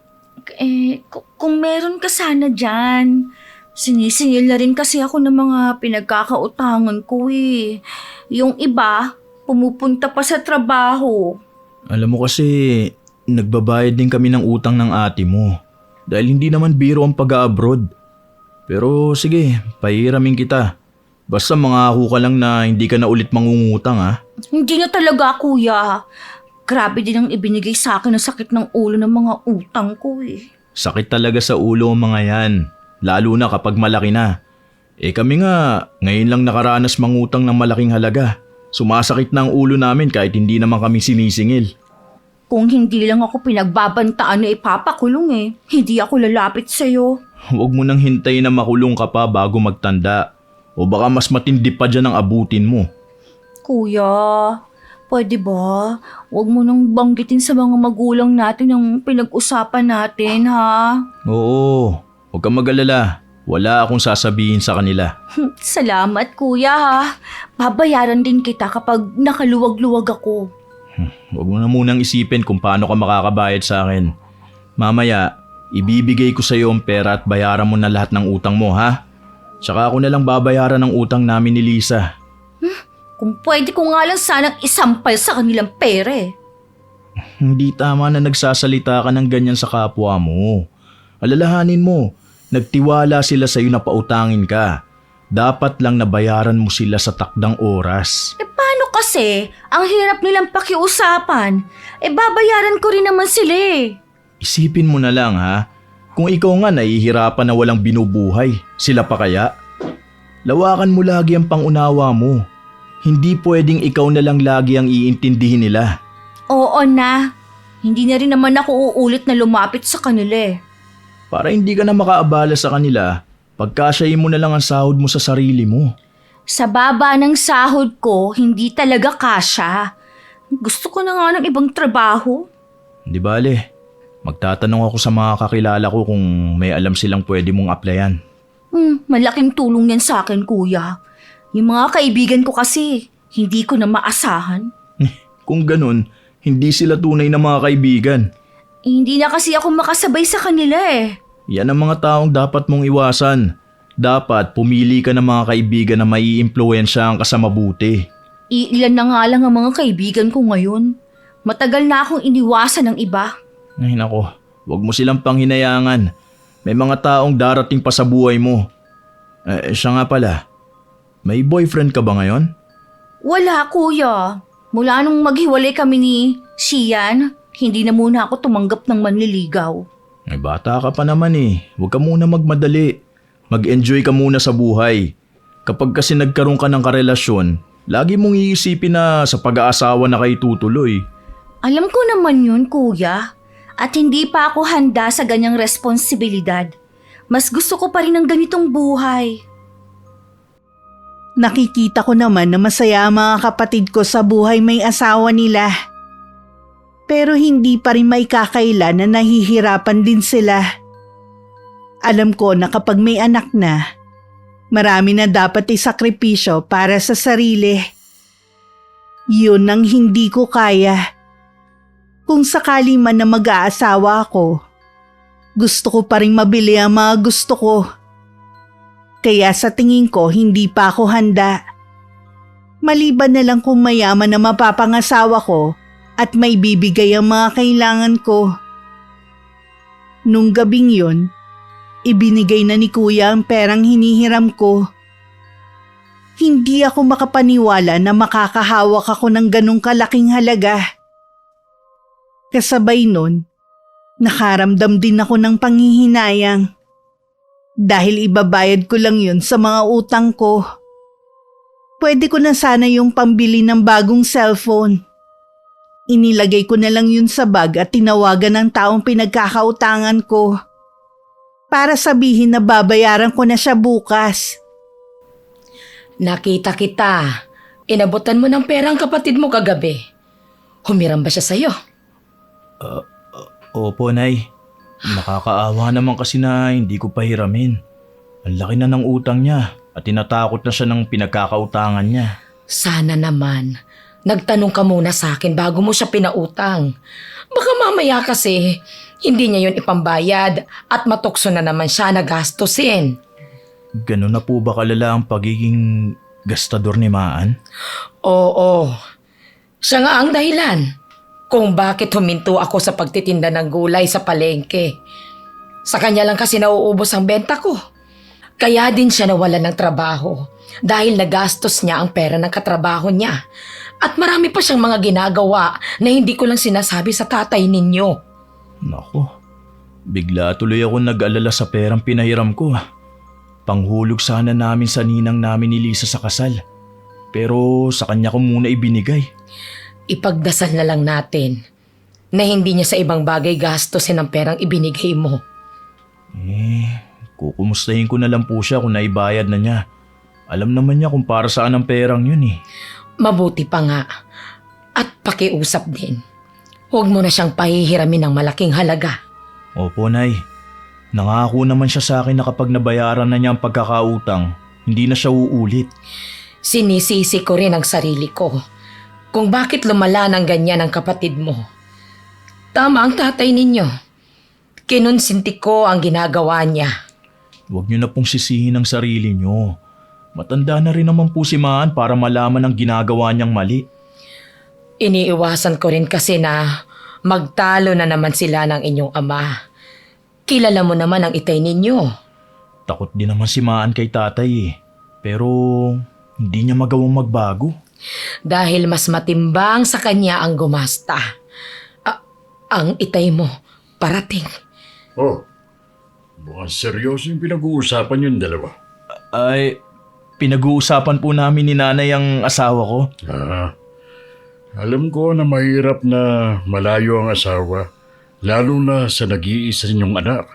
Kung meron ka sana dyan. Sinisingil na rin kasi ako ng mga pinagkakautangan ko eh. Yung iba, pumupunta pa sa trabaho. Alam mo kasi, nagbabayad din kami ng utang ng ate mo. Dahil hindi naman biro ang pag-abroad. Pero sige, pahiramin kita. Basta mangako ka lang na hindi ka na ulit mangungutang ha. Hindi na talaga, kuya. Grabe din ang ibinigay sa akin ng sakit ng ulo ng mga utang ko eh. Sakit talaga sa ulo ang mga yan. Lalo na kapag malaki na. Kami nga, ngayon lang nakaranas mangutang ng malaking halaga. Sumasakit na ang ulo namin kahit hindi naman kami sinisingil. Kung hindi lang ako pinagbabantaan na ipapakulong eh, hindi ako lalapit sa'yo. Huwag mo nang hintayin na makulong ka pa bago magtanda. O baka mas matindi pa dyan ang abutin mo. Kuya, pwede ba? Huwag mo nang banggitin sa mga magulang natin ang pinag-usapan natin, ha? Oo, huwag kang mag-alala. Wala akong sasabihin sa kanila. Salamat, kuya, ha? Babayaran din kita kapag nakaluwag-luwag ako. Huwag mo na munang isipin kung paano ka makakabayad sa akin. Mamaya, ibibigay ko sa iyo ang pera at bayaran mo na lahat ng utang mo, ha? Tsaka ako na lang babayaran ng utang namin ni Lisa. Kung pwede ko nga lang sanang isampal sa kanilang pera eh. Hindi tama na nagsasalita ka ng ganyan sa kapwa mo. Alalahanin mo, nagtiwala sila sa iyo na pautangin ka. Dapat lang nabayaran mo sila sa takdang oras. Paano kasi? Ang hirap nilang pakiusapan. Babayaran ko rin naman sila eh. Isipin mo na lang ha. Kung ikaw nga nahihirapan na walang binubuhay, sila pa kaya? Lawakan mo lagi ang pangunawa mo. Hindi pwedeng ikaw na lang lagi ang iintindihin nila. Oo na. Hindi na rin naman ako uulit na lumapit sa kanila eh. Para hindi ka na makaabala sa kanila, pagkasyahin mo na lang ang sahod mo sa sarili mo. Sa baba ng sahod ko, hindi talaga kasya. Gusto ko na nga ng ibang trabaho. Di bale, magtatanong ako sa mga kakilala ko kung may alam silang pwede mong applyan. Malaking tulong yan sa akin, kuya. Yung mga kaibigan ko kasi, hindi ko na maasahan. Kung ganun, hindi sila tunay na mga kaibigan. Hindi na kasi ako makasabay sa kanila eh. Yan ang mga taong dapat mong iwasan. Dapat pumili ka ng mga kaibigan na maiimpluwensyahan ka sa mabuti. Iilan na nga lang ang mga kaibigan ko ngayon. Matagal na akong iniwasan ng iba. Ay nako, wag mo silang panghinayangan. May mga taong darating pa sa buhay mo. Siya nga pala, may boyfriend ka ba ngayon? Wala, kuya. Mula nung maghiwalay kami ni Sian, hindi na muna ako tumanggap ng manliligaw. Ay bata ka pa naman eh. Huwag ka muna magmadali. Mag-enjoy ka muna sa buhay. Kapag kasi nagkaroon ka ng karelasyon, lagi mong iisipin na sa pag-aasawa na kayo tutuloy. Alam ko naman yun, kuya. At hindi pa ako handa sa ganyang responsibilidad. Mas gusto ko pa rin ng ganitong buhay. Nakikita ko naman na masaya ang mga kapatid ko sa buhay may asawa nila. Pero hindi pa rin may kakaila na nahihirapan din sila. Alam ko na kapag may anak na, marami na dapat isakripisyo para sa sarili. Yun ang hindi ko kaya. Kung sakali man na mag-aasawa ako, gusto ko pa rin mabili ang mga gusto ko. Kaya sa tingin ko hindi pa ako handa. Maliban na lang kung mayaman na mapapangasawa ko at may bibigay ang mga kailangan ko. Nung gabing yon, ibinigay na ni Kuya ang perang hinihiram ko. Hindi ako makapaniwala na makakahawak ako ng ganong kalaking halaga. Kasabay nun, nakaramdam din ako ng panghihinayang. Dahil ibabayad ko lang yun sa mga utang ko. Pwede ko na sana yung pambili ng bagong cellphone. Inilagay ko na lang yun sa bag at tinawagan ng taong pinagkakautangan ko. Para sabihin na babayaran ko na siya bukas. Nakita kita. Inabutan mo ng pera ang kapatid mo kagabi. Humiram ba siya sa'yo? Opo, Nay. Nakakaawa naman kasi na hindi ko pahiramin. Ang laki na ng utang niya at tinatakot na siya ng pinagkakautangan niya. Sana naman. Nagtanong ka muna sa akin bago mo siya pinautang. Baka mamaya kasi hindi niya yun ipambayad at matukso na naman siya na gastusin. Ganun na po ba kalala ang pagiging gastador ni Maan? Oo. Siya nga ang dahilan kung bakit huminto ako sa pagtitinda ng gulay sa palengke. Sa kanya lang kasi nauubos ang benta ko. Kaya din siya nawalan ng trabaho dahil nagastos niya ang pera ng katrabaho niya. At marami pa siyang mga ginagawa na hindi ko lang sinasabi sa tatay ninyo. Nako, bigla tuloy ako nag-alala sa perang pinahiram ko. Panghulog sana namin sa ninang namin ni Lisa sa kasal. Pero sa kanya ko muna ibinigay. Ipagdasal na lang natin na hindi niya sa ibang bagay gastusin ang perang ibinigay mo. Kukumustahin ko na lang po siya kung naibayad na niya. Alam naman niya kung para saan ang perang yun eh. Mabuti pa nga. At pakiusap din. Huwag mo na siyang pahihiramin ng malaking halaga. Opo, Nay. Nangako naman siya sa akin na kapag nabayaran na niya ang pagkakautang, hindi na siya uulit. Sinisisi ko rin ang sarili ko kung bakit lumala ng ganyan ang kapatid mo. Tama ang tatay ninyo. Kinonsinti ko ang ginagawa niya. Huwag niyo na pong sisihin ang sarili niyo. Matanda na rin naman po si Maan para malaman ang ginagawa niyang mali. Iniiwasan ko rin kasi na magtalo na naman sila ng inyong ama. Kilala mo naman ang itay ninyo. Takot din naman si Maan kay tatay eh. Pero hindi niya magawang magbago. Dahil mas matimbang sa kanya ang gumasta. Ang itay mo, parating. Oh, mukhang seryoso yung pinag-uusapan yung dalawa. Ay, pinag-uusapan po namin ni nanay ang asawa ko. Alam ko na mahirap na malayo ang asawa, lalo na sa nag-iisa ninyong anak.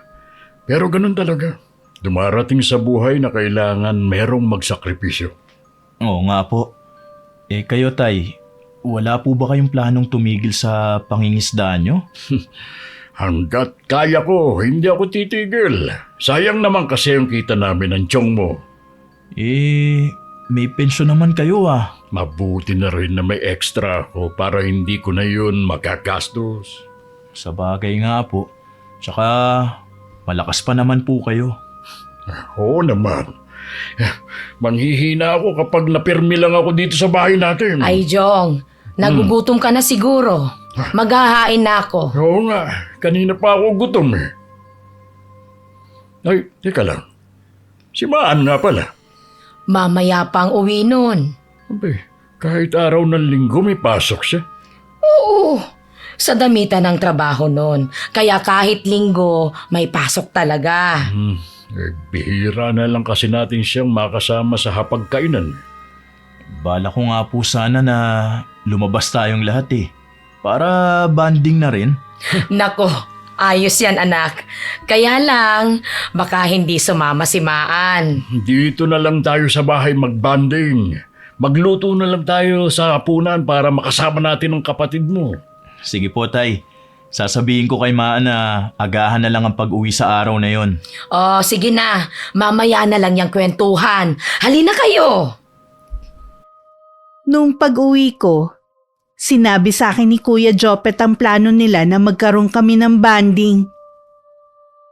Pero ganun talaga. Dumarating sa buhay na kailangan merong magsakripisyo. Oo nga po. Kayo tay, wala po ba kayong planong tumigil sa pangingisdaan nyo? Hanggat kaya ko, hindi ako titigil. Sayang naman kasi yung kita namin ng tiyong mo. May pensyon naman kayo ah. Mabuti na rin na may extra ako para hindi ko na yun magagastos. Sa bagay nga po. Tsaka malakas pa naman po kayo. Oo naman. Manghihina ako kapag napirmi lang ako dito sa bahay natin. Ay, Jong, nagugutom ka na siguro. Maghahain na ako. Oo nga, kanina pa ako gutom eh. Ay, teka lang. Si Maan nga pala. Mamaya pang uwi nun. Abay, kahit araw ng linggo may pasok siya. Oo, sa damitan ng trabaho nun. Kaya kahit linggo, may pasok talaga. Bihira na lang kasi natin siyang makasama sa hapagkainan. Bala ko nga po sana na lumabas tayong lahat eh. Para banding na rin. Nako, ayos yan anak. Kaya lang, baka hindi sumama si Maan. Dito na lang tayo sa bahay magbanding. Magluto na lang tayo sa hapunan para makasama natin ang kapatid mo. Sige po tay. Sasabihin ko kay Maan na agahan na lang ang pag-uwi sa araw na yon. Oh, sige na. Mamaya na lang yung kwentuhan. Halina kayo. Nung pag-uwi ko, sinabi sa akin ni Kuya Jopet ang plano nila na magkaroon kami ng banding.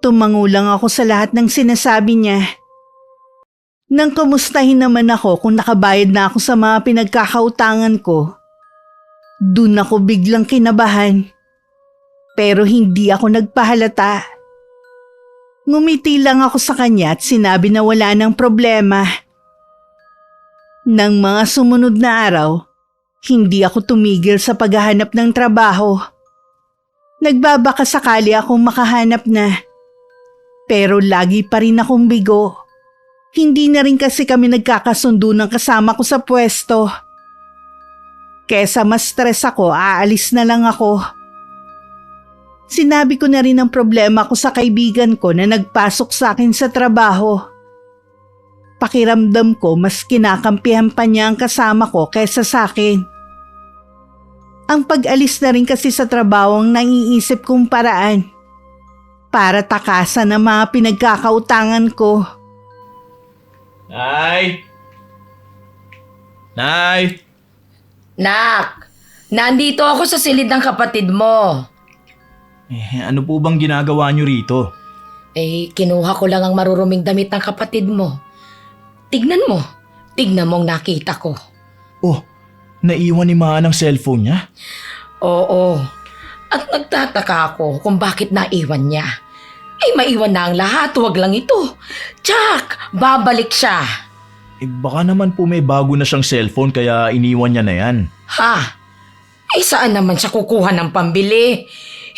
Tumangulang ako sa lahat ng sinasabi niya. Nang kumustahin naman ako kung nakabayad na ako sa mga pinagkakautangan ko, Dun ako biglang kinabahan. Pero hindi ako nagpahalata. Ngumiti lang ako sa kanya at sinabi na wala nang problema. Nang mga sumunod na araw, hindi ako tumigil sa paghahanap ng trabaho. Nagbabaka sakali akong makahanap na. Pero lagi pa rin akong bigo. Hindi na rin kasi kami nagkakasundo ng kasama ko sa pwesto. Kesa mas stress ako, aalis na lang ako. Sinabi ko na rin ang problema ko sa kaibigan ko na nagpasok sa akin sa trabaho. Pakiramdam ko mas kinakampihan pa niya ang kasama ko kaysa sa akin. Ang pag-alis na rin kasi sa trabaho ang naiisip kong paraan para takasan ang mga pinagkakautangan ko. Nay! Nay! Nak, nandito ako sa silid ng kapatid mo. Ano po bang ginagawa niyo rito? Kinuha ko lang ang maruruming damit ng kapatid mo. Tignan mo ang nakita ko. Oh, naiwan ni Maan ang cellphone niya? Oo, at nagtataka ako kung bakit naiwan niya. Maiwan na ang lahat, wag lang ito. Tsak, babalik siya. Baka naman po may bago na siyang cellphone kaya iniwan niya na yan. Ha? Saan naman siya kukuha ng pambili?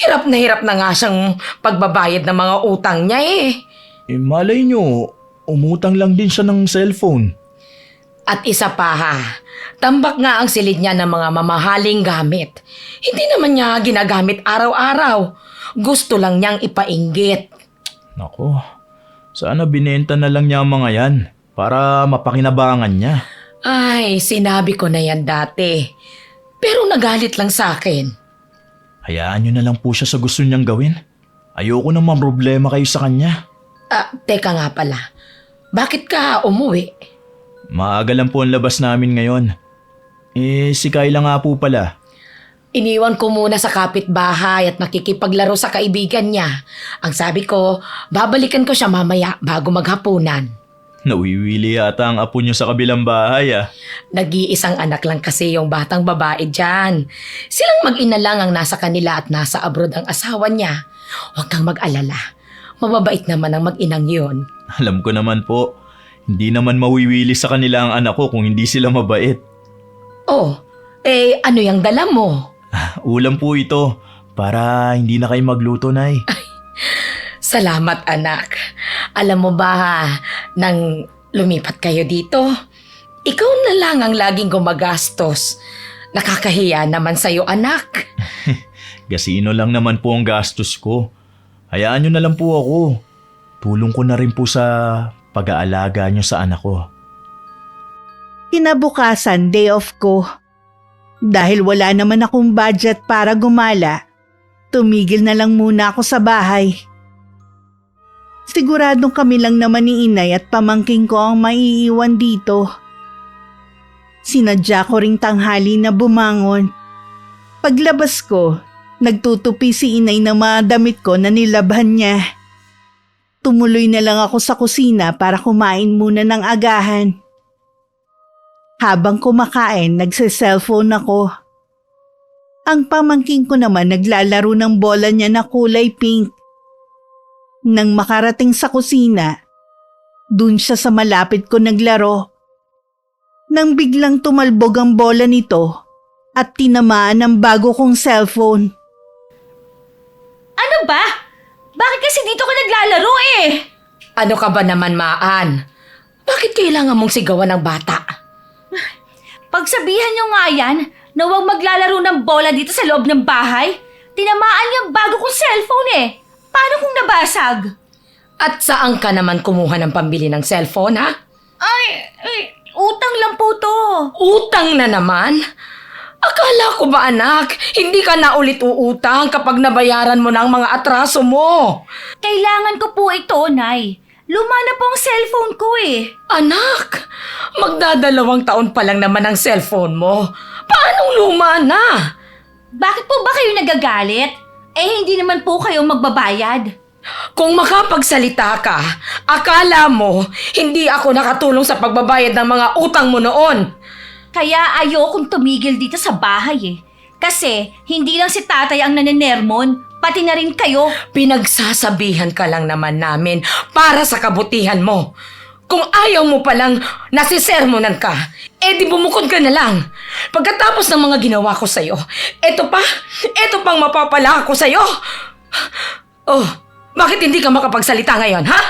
Hirap na nga siyang pagbabayad ng mga utang niya Malay niyo, umutang lang din siya ng cellphone. At isa pa ha, tambak nga ang silid niya ng mga mamahaling gamit. Hindi naman niya ginagamit araw-araw. Gusto lang niyang ipainggit. Nako, sana binenta na lang niya ang mga yan para mapakinabangan niya. Ay, sinabi ko na yan dati. Pero nagalit lang sa akin. Hayaan niyo na lang po siya sa gusto niyang gawin. Ayoko naman problema kayo sa kanya. Teka nga pala. Bakit ka umuwi? Maaga lang po ang labas namin ngayon. Si Kayla nga po pala. Iniwan ko muna sa kapitbahay at nakikipaglaro sa kaibigan niya. Ang sabi ko, babalikan ko siya mamaya bago maghapunan. Nawiwili yata ang apo niyo sa kabilang bahay Nag-iisang anak lang kasi yung batang babae dyan. Silang mag-ina lang ang nasa kanila at nasa abroad ang asawa niya. Huwag kang mag-alala. Mababait naman ang mag-inang yun. Alam ko naman po, hindi naman mawiwili sa kanila ang anak ko kung hindi sila mabait. Oh, ano yung dala mo? Ulam po ito, para hindi na kayo magluto, Nay. Salamat anak. Alam mo ba, nang lumipat kayo dito, ikaw na lang ang laging gumagastos. Nakakahiya naman sa'yo anak. Gasino lang naman po ang gastos ko. Hayaan nyo na lang po ako. Tulong ko na rin po sa pag-aalaga nyo sa anak ko. Kinabukasan, day off ko. Dahil wala naman akong budget para gumala, tumigil na lang muna ako sa bahay. Siguradong kami lang naman ni inay at pamangking ko ang maiiwan dito. Sinadya ko ring tanghali na bumangon. Paglabas ko, nagtutupi si inay ng mga damit ko na nilabhan niya. Tumuloy na lang ako sa kusina para kumain muna ng agahan. Habang kumakain, nagse-cellphone ako. Ang pamangking ko naman naglalaro ng bola niya na kulay pink. Nang makarating sa kusina, dun siya sa malapit ko naglaro. Nang biglang tumalbog ang bola nito at tinamaan ang bago kong cellphone. Ano ba? Bakit kasi dito ka naglalaro Ano ka ba naman, Maan? Bakit kailangan mong sigawan ng bata? Pagsabihan nyo nga yan na huwag maglalaro ng bola dito sa loob ng bahay. Tinamaan yung bago kong cellphone Paano kung nabasag? At saan ka naman kumuha ng pambili ng cellphone, ha? Ay, utang lang po to. Utang na naman? Akala ko ba anak, hindi ka na ulit uutang kapag nabayaran mo na ang mga atraso mo? Kailangan ko po ito, Nay. Luma na po ang cellphone ko Anak, magdadalawang taon pa lang naman ang cellphone mo. Paanong luma na? Bakit po ba kayo nagagalit? Hindi naman po kayo magbabayad. Kung makapagsalita ka, akala mo hindi ako nakatulong sa pagbabayad ng mga utang mo noon. Kaya ayokong tumigil dito sa bahay Kasi hindi lang si tatay ang nanenermon, pati na rin kayo. Pinagsasabihan ka lang naman namin para sa kabutihan mo. Kung ayaw mo palang nasisermonan ka, di bumukod ka na lang. Pagkatapos ng mga ginawa ko sa'yo, eto pang mapapala ko sa'yo. Oh, bakit hindi ka makapagsalita ngayon, ha?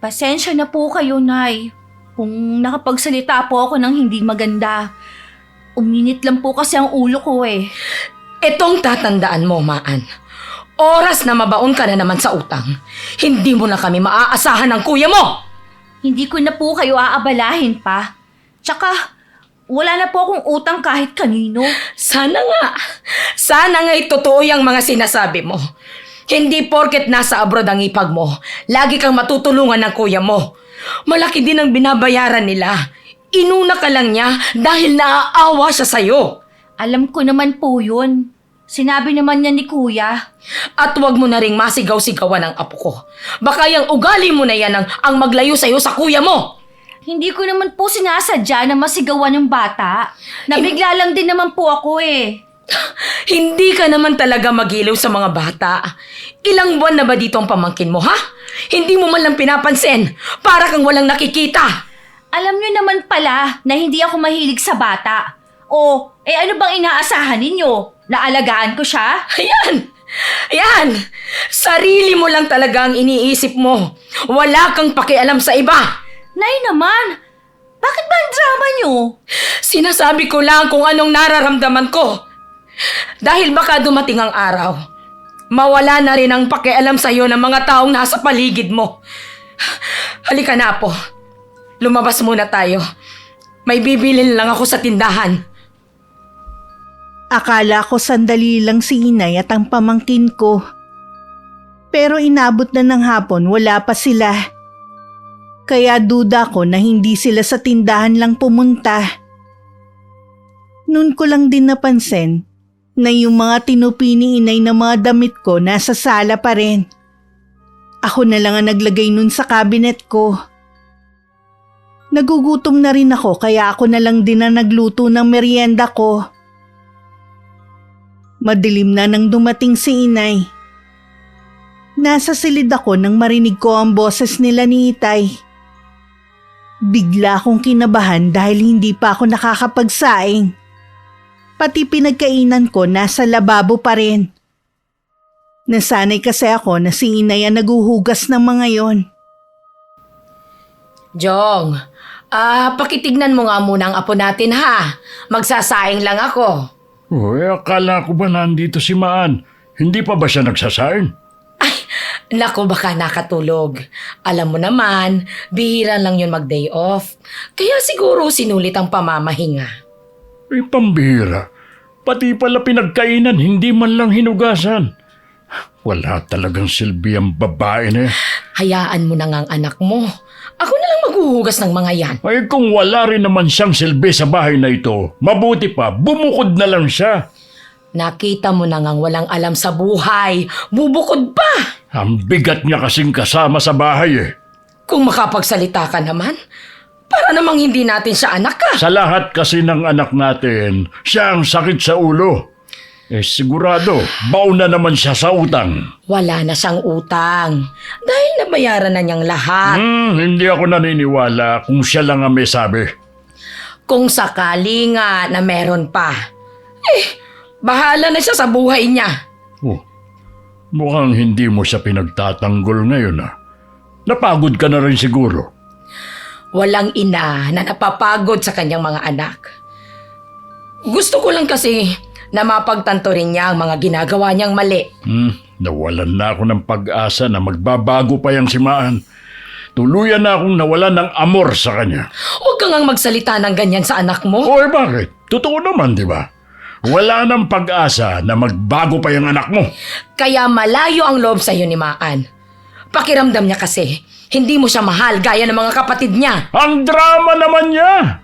Pasensya na po kayo, Nay. Kung nakapagsalita po ako ng hindi maganda. Uminit lang po kasi ang ulo ko eh. Itong tatandaan mo, Maan. Oras na mabaon ka na naman sa utang, hindi mo na kami maaasahan ng kuya mo! Hindi ko na po kayo aabalahin pa. Tsaka, wala na po akong utang kahit kanino. Sana nga'y totoo yung mga sinasabi mo. Hindi porket nasa abroad ang ipag mo, lagi kang matutulungan ng kuya mo. Malaki din ang binabayaran nila. Inuna ka lang niya dahil naaawa siya sa'yo. Alam ko naman po yun. Sinabi naman niya ni Kuya. At huwag mo na ring masigaw-sigawan ng apo ko. Baka yung ugali mo na yan ang maglayo sa'yo sa kuya mo. Hindi ko naman po sinasadya na masigawan ng bata. Nabigla lang din naman po ako eh. Hindi ka naman talaga magiliw sa mga bata. Ilang buwan na ba dito ang pamangkin mo, ha? Hindi mo man lang pinapansin. Para kang walang nakikita. Alam niyo naman pala na hindi ako mahilig sa bata. O, ano bang inaasahan ninyo? Naalagaan ko siya? Ayan! Sarili mo lang talaga ang iniisip mo. Wala kang pakialam sa iba. Nay naman, bakit ba ang drama niyo? Sinasabi ko lang kung anong nararamdaman ko. Dahil baka dumating ang araw, mawala na rin ang pakialam sa'yo ng mga taong nasa paligid mo. Halika na po. Lumabas muna tayo. May bibilin lang ako sa tindahan. Akala ko sandali lang si inay at ang pamangkin ko. Pero inabot na ng hapon, wala pa sila. Kaya duda ko na hindi sila sa tindahan lang pumunta. Noon ko lang din napansin na yung mga tinupi ni inay na mga damit ko nasa sala pa rin. Ako na lang ang naglagay nun sa cabinet ko. Nagugutom na rin ako kaya ako na lang din ang nagluto ng merienda ko. Madilim na nang dumating si inay. Nasa silid ako nang marinig ko ang boses nila ni Itay. Bigla akong kinabahan dahil hindi pa ako nakakapagsaing. Pati pinagkainan ko nasa lababo pa rin. Nasanay kasi ako na si inay ang naguhugas ng mga yon. Jong, pakitignan mo nga muna ang apo natin ha. Magsasaing lang ako. Akala ko ba nandito si Maan? Hindi pa ba siya nagsasaing? Naku, baka nakatulog. Alam mo naman, bihira lang yun mag-day off. Kaya siguro sinulit ang pamamahinga. Pambihira. Pati pala pinagkainan, hindi man lang hinugasan. Wala talagang silbi ang babae na yan. Hayaan mo na nga ang anak mo. Ako na lang maghuhugas ng mga yan. Ay kung wala rin naman siyang silbi sa bahay na ito, mabuti pa, bumukod na lang siya. Nakita mo na ngang walang alam sa buhay. Bubukod pa! Ang bigat niya kasing kasama sa bahay eh. Kung makapagsalita ka naman, para namang hindi natin siya anak ka. Sa lahat kasi ng anak natin, siya ang sakit sa ulo. Sigurado, baon na naman siya sa utang. Wala na siyang utang. Dahil nabayaran na niyang lahat. Hindi ako naniniwala kung siya lang ang may sabi. Kung sakali nga na meron pa, bahala na siya sa buhay niya. Mukhang hindi mo siya pinagtatanggol ngayon ah. Napagod ka na rin siguro. Walang ina na napapagod sa kanyang mga anak. Gusto ko lang kasi na mapagtanto rin niya ang mga ginagawa niyang mali. Nawalan na ako ng pag-asa na magbabago pa yung si Maan. Tuluyan na akong nawalan ng amor sa kanya. Huwag kang ang magsalita ng ganyan sa anak mo. Bakit? Totoo naman, di ba? Wala nang pag-asa na magbago pa yung anak mo. Kaya malayo ang loob sa'yo ni Maan. Pakiramdam niya kasi, hindi mo siya mahal gaya ng mga kapatid niya. Ang drama naman niya!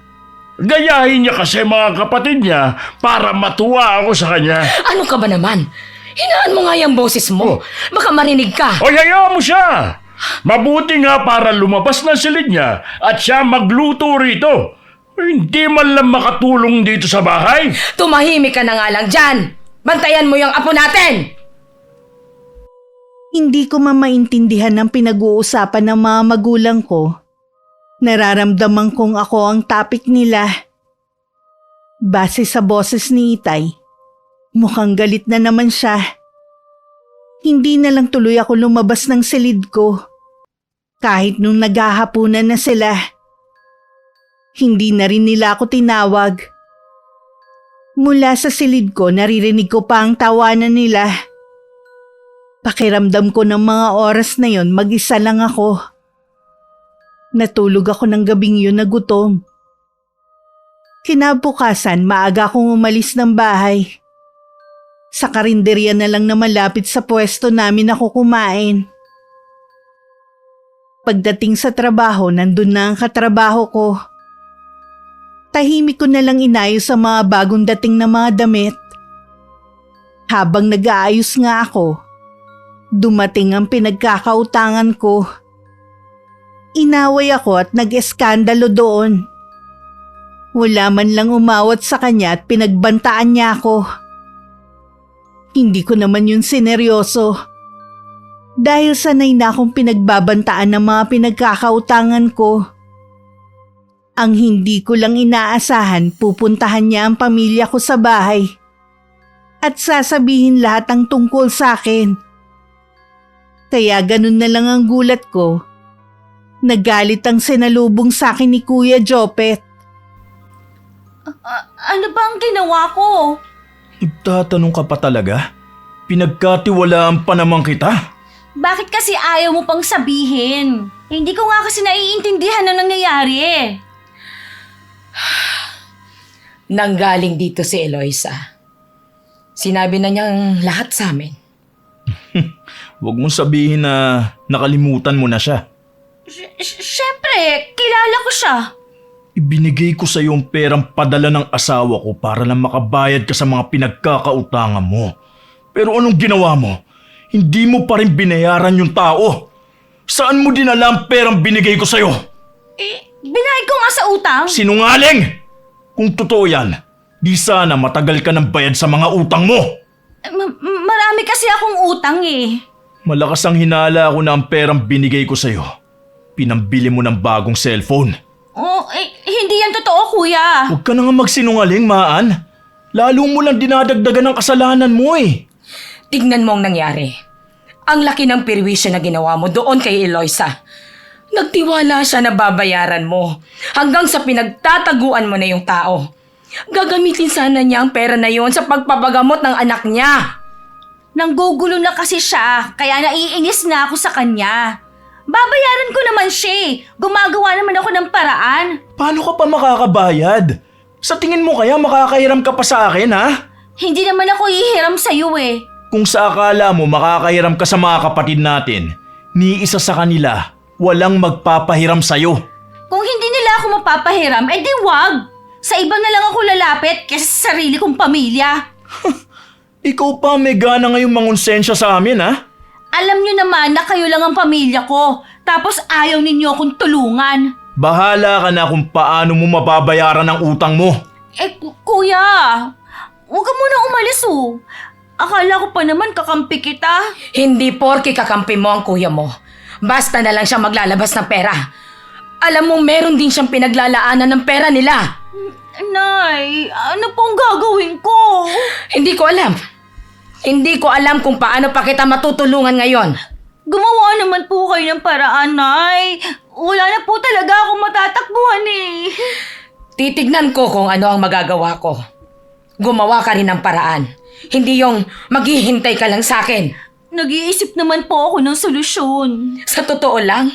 Gayahin niya kasi mga kapatid niya para matuwa ako sa kanya. Ano ka ba naman? Hinaan mo nga yung boses mo. Baka marinig ka. Hayaan mo siya! Mabuti nga para lumabas na silid niya at siya magluto rito. Hindi man lang makatulong dito sa bahay. Tumahimik ka na nga lang dyan! Bantayan mo yung apo natin! Hindi ko maintindihan ang pinag-uusapan ng mga magulang ko. Nararamdaman kong ako ang topic nila. Base sa boses ni Itay, mukhang galit na naman siya. Hindi na lang tuloy ako lumabas ng silid ko. Kahit nung naghahapunan na sila. Hindi na rin nila ako tinawag. Mula sa silid ko, naririnig ko pa ang tawanan nila. Pakiramdam ko ng mga oras na yon, mag-isa lang ako. Natulog ako ng gabing yun na gutom. Kinabukasan, maaga akong umalis ng bahay. Sa karinderya na lang na malapit sa pwesto namin ako kumain. Pagdating sa trabaho, nandun na ang katrabaho ko. Tahimik ko na lang inayos sa mga bagong dating na mga damit. Habang nag-aayos nga ako, dumating ang pinagkakautangan ko. Inaway ako at nag-eskandalo doon. Wala man lang umawat sa kanya at pinagbantaan niya ako. Hindi ko naman yun sineryoso. Dahil sanay na akong pinagbabantaan ng mga pinagkakautangan ko. Ang hindi ko lang inaasahan, pupuntahan niya ang pamilya ko sa bahay. At sasabihin lahat ang tungkol sa akin. Kaya ganun na lang ang gulat ko. Nagalit ang sinalubong sa akin ni Kuya Jopet. Ano ba ang ginawa ko? Nagtatanong ka pa talaga? Pinagkatiwalaan pa naman kita? Bakit kasi ayaw mo pang sabihin? Hindi ko nga kasi naiintindihan ang nangyayari eh. Nanggaling dito si Eloisa. Sinabi na niyang lahat sa amin. Huwag mong sabihin na nakalimutan mo na siya. Siyempre, kilala ko siya. Ibinigay ko sa iyo ang perang padala ng asawa ko para lang makabayad ka sa mga pinagkakautangan mo. Pero anong ginawa mo? Hindi mo pa rin binayaran yung tao. Saan mo dinala ang perang binigay ko sa iyo? Binayad ko nga sa utang. Sinungaling! Kung totoo yan, di sana matagal ka ng bayad sa mga utang mo. Marami kasi akong utang eh. Malakas ang hinala ako na ang perang binigay ko sa iyo. Pinambili mo ng bagong cellphone. Hindi yan totoo, kuya. Huwag ka na nga magsinungaling, Maan. Lalo mo lang dinadagdagan ng kasalanan mo eh. Tignan mo ang nangyari. Ang laki ng perwisyo na ginawa mo doon kay Eloisa. Nagtiwala siya na babayaran mo hanggang sa pinagtataguan mo na yung tao. Gagamitin sana niya ang pera na yon sa pagpapagamot ng anak niya. Nanggugulo na kasi siya, kaya naiinis na ako sa kanya. Babayaran ko naman siya eh. Gumagawa naman ako ng paraan. Paano ka pa makakabayad? Sa tingin mo kaya makakahiram ka pa sa akin, ha? Hindi naman ako ihiram sa'yo eh. Kung sa akala mo makakahiram ka sa mga kapatid natin, ni isa sa kanila, walang magpapahiram sa'yo. Kung hindi nila ako mapapahiram, edi wag. Sa iba na lang ako lalapit kaysa sa sarili kong pamilya. Ikaw pa may gana ngayong mangonsensya sa amin, ha? Alam nyo naman na kayo lang ang pamilya ko, tapos ayaw ninyo akong tulungan. Bahala ka na kung paano mo mababayaran ang utang mo. Kuya, huwag ka muna umalis oh. Akala ko pa naman kakampi kita. Hindi porke kakampi mo ang kuya mo. Basta na lang siya maglalabas ng pera. Alam mo, meron din siyang pinaglalaanan ng pera nila. Nay, ano pong gagawin ko? Hindi ko alam. Hindi ko alam kung paano pa kita matutulungan ngayon. Gumawa naman po kayo ng paraan, Nay. Wala na po talaga akong matatakbuhan eh. Titignan ko kung ano ang magagawa ko. Gumawa ka rin ng paraan. Hindi yung maghihintay ka lang sa akin. Nag-iisip naman po ako ng solusyon. Sa totoo lang,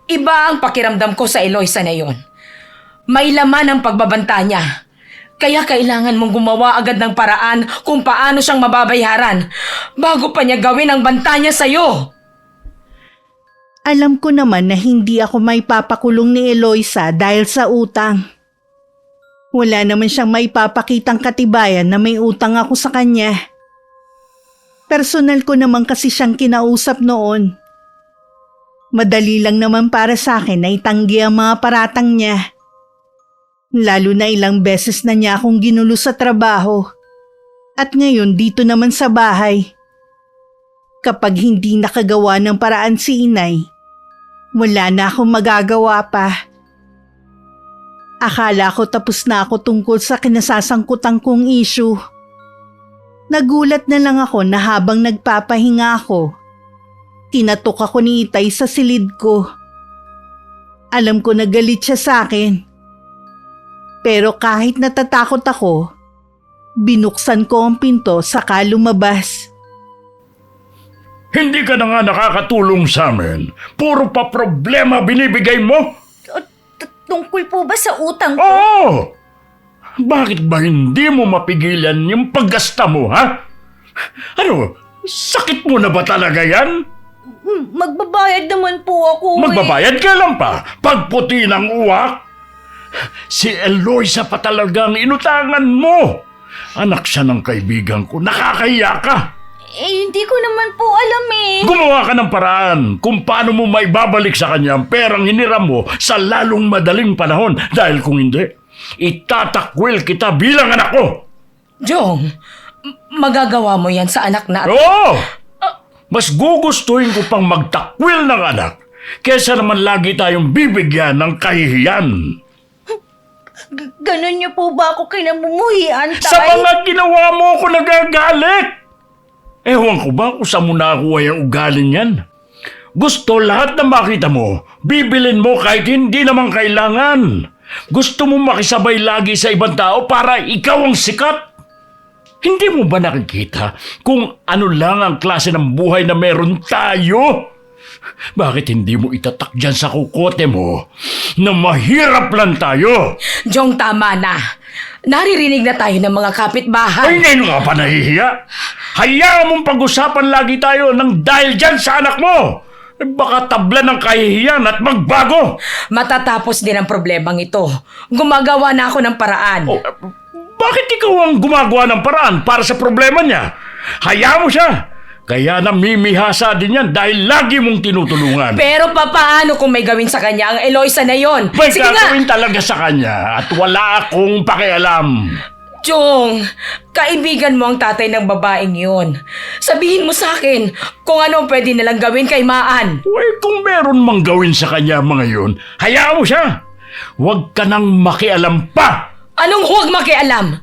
iba ang pakiramdam ko sa Eloisa na yon. May laman ang pagbabanta niya. Kaya kailangan mong gumawa agad ng paraan kung paano siyang mababayaran bago pa niya gawin ang banta niya sa'yo. Alam ko naman na hindi ako may papakulong ni Eloisa dahil sa utang. Wala naman siyang may papakitang katibayan na may utang ako sa kanya. Personal ko naman kasi siyang kinausap noon. Madali lang naman para sa akin na itanggi ang mga paratang niya. Lalo na ilang beses na niya akong ginulo sa trabaho. At ngayon dito naman sa bahay. Kapag hindi nakagawa ng paraan si inay, wala na akong magagawa pa. Akala ko tapos na ako tungkol sa kinasasangkutan kong issue. Nagulat na lang ako na habang nagpapahinga ako, tinatok ako ni Itay sa silid ko. Alam ko na galit siya sa akin. Pero kahit natatakot ako, binuksan ko ang pinto saka lumabas. Hindi ka na nga nakakatulong sa amin. Puro pa problema binibigay mo? Tungkol po ba sa utang ko? Oo! Bakit ba hindi mo mapigilan yung paggasta mo, ha? Ano, sakit mo na ba talaga yan? Magbabayad naman po ako Magbabayad ka lang pa, pagputi ng uwak. Si Eloisa pa talagang inutangan mo. Anak siya ng kaibigan ko, nakakahiya ka. Hindi ko naman po alam Gumawa ka ng paraan kung paano mo maibabalik sa kanya ang perang hiniram mo sa lalong madaling panahon. Dahil kung hindi, itatakwil kita bilang anak ko. Jong, magagawa mo yan sa anak na... Oo! Mas gugustuhin ko pang magtakwil ng anak kesa naman lagi tayong bibigyan ng kahihiyan. Ganon niyo po ba ako kinamumuhian, Tay? Sa mga ginawa mo ako nagagalit. Ewan ko ba kung saan mo nakuha yung ugaling yan? Gusto lahat na makita mo, bibilin mo kahit hindi naman kailangan. Gusto mo makisabay lagi sa ibang tao para ikaw ang sikat. Hindi mo ba nakikita kung ano lang ang klase ng buhay na meron tayo? Bakit hindi mo itatak dyan sa kukote mo na mahirap lang tayo? Jong, tama na. Naririnig na tayo ng mga kapitbahay. Ay, ngayon nga pa nahihiya. Hayaan mong pag-usapan lagi tayo ng dahil dyan sa anak mo. Baka tabla ng kahihiyan at magbago. Matatapos din ang problemang ito. Gumagawa na ako ng paraan. Oh, bakit ikaw ang gumagawa ng paraan para sa problema niya? Hayaan mo siya. Kaya namimihasa din yan dahil lagi mong tinutulungan. Pero papaano kung may gawin sa kanya ang Eloisa na yon? May Sige nga! gagawin talaga sa kanya at wala akong pakialam. Jong, kaibigan mo ang tatay ng babaeng yon. Sabihin mo sa akin kung ano ang pwede nilang gawin kay Maan. Uy, kung meron mang gawin sa kanya mga yun, hayaan mo siya. Huwag ka nang makialam pa. Anong huwag makialam?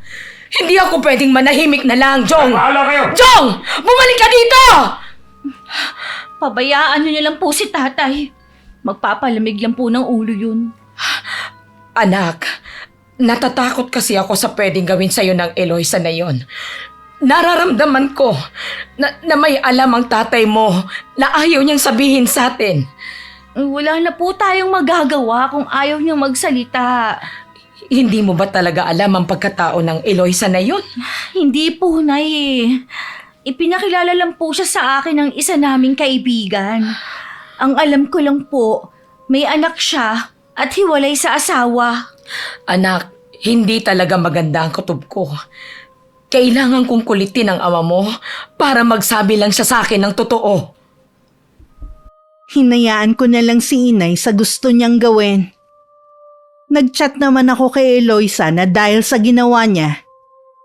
Hindi ako pwedeng manahimik na lang, Jong! Bahala kayo! Jong! Bumalik ka dito! Pabayaan niyo na lang po si Tatay. Magpapalamig lang po ng ulo yun. Anak, natatakot kasi ako sa pwedeng gawin sa'yo ng Eloisa na yon. Nararamdaman ko na may alam ang tatay mo na ayaw niyang sabihin sa atin. Wala na po tayong magagawa kung ayaw niyang magsalita. Hindi mo ba talaga alam ang pagkatao ng Eloisa na yon? Hindi po, Nay. Ipinakilala lang po siya sa akin ng isa naming kaibigan. Ang alam ko lang po, may anak siya at hiwalay sa asawa. Anak, hindi talaga maganda ang kutob ko. Kailangan kong kulitin ang ama mo para magsabi lang siya sa akin ng totoo. Hinayaan ko na lang si inay sa gusto niyang gawin. Nag-chat naman ako kay Eloisa na dahil sa ginawa niya,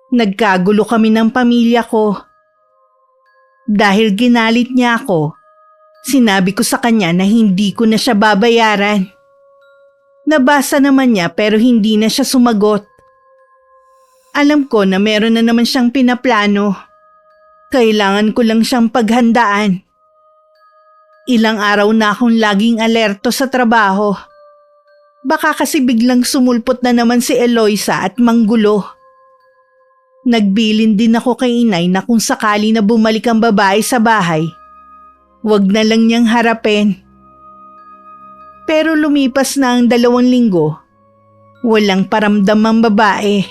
nagkagulo kami ng pamilya ko. Dahil ginalit niya ako, sinabi ko sa kanya na hindi ko na siya babayaran. Nabasa naman niya pero hindi na siya sumagot. Alam ko na meron na naman siyang pinaplano. Kailangan ko lang siyang paghandaan. Ilang araw na akong laging alerto sa trabaho. Baka kasi biglang sumulpot na naman si Eloisa at manggulo. Nagbilin din ako kay inay na kung sakali na bumalik ang babae sa bahay, wag na lang niyang harapin. Pero lumipas na ang 2 linggo, walang paramdam ang babae.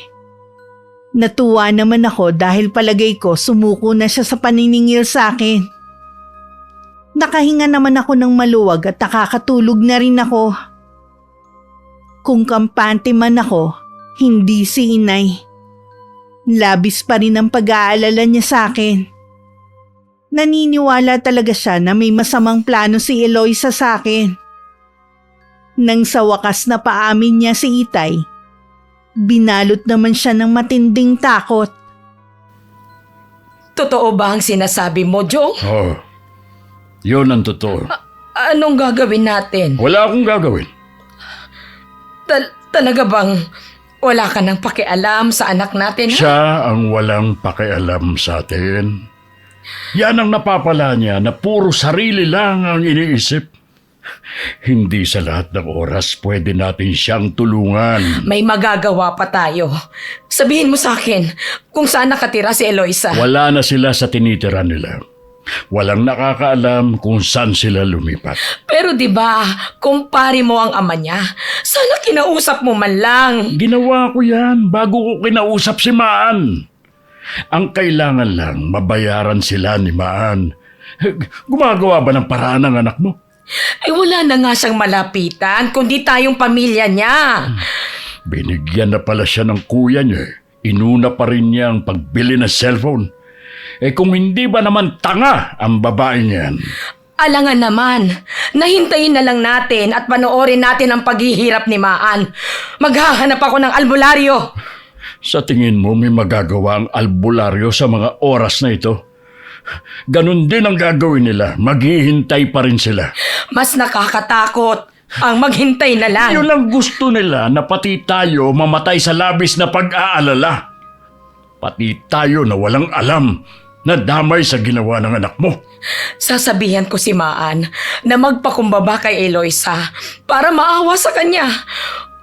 Natuwa naman ako dahil palagay ko sumuko na siya sa paniningil sa akin. Nakahinga naman ako ng maluwag at nakakatulog na rin ako. Kung kampante man ako, hindi si inay. Labis pa rin ang pag-aalala niya sa akin. Naniniwala talaga siya na may masamang plano si Eloisa sa akin. Nang sa wakas na paamin niya si Itay, Binalot naman siya ng matinding takot. Totoo ba ang sinasabi mo, Jong? Oh, yun ang totoo. Anong gagawin natin? Wala akong gagawin. Talaga bang wala ka nang pakialam sa anak natin? Ha? Siya ang walang pakialam sa atin. Yan ang napapala niya na puro sarili lang ang iniisip. Hindi sa lahat ng oras pwede natin siyang tulungan. May magagawa pa tayo. Sabihin mo sa akin kung saan nakatira si Eloisa. Wala na sila sa tinitira nila. Walang nakakaalam kung saan sila lumipat. Pero 'di ba, kumpare mo ang ama niya. Sana kinausap mo man lang. Ginawa ko yan bago ko kinausap si Maan. Ang kailangan lang, mabayaran sila ni Maan. Gumagawa ba ng paraan ng anak mo? Ay wala na nga siyang malapitan, kundi tayong pamilya niya. Binigyan na pala siya ng kuya niya. Inuna pa rin niya ang pagbili ng cellphone. Kung hindi ba naman tanga ang babae niyan? Alangan naman, nahintayin na lang natin at panoorin natin ang paghihirap ni Maan. Maghahanap ako ng albularyo. Sa tingin mo may magagawa ang albularyo sa mga oras na ito? Ganon din ang gagawin nila. Maghihintay pa rin sila. Mas nakakatakot ang maghintay na lang. Yun ang gusto nila na pati tayo mamatay sa labis na pag-aalala. Pati tayo na walang alam na damay sa ginawa ng anak mo. Sasabihan ko si Maan na magpakumbaba kay Eloisa para maawa sa kanya.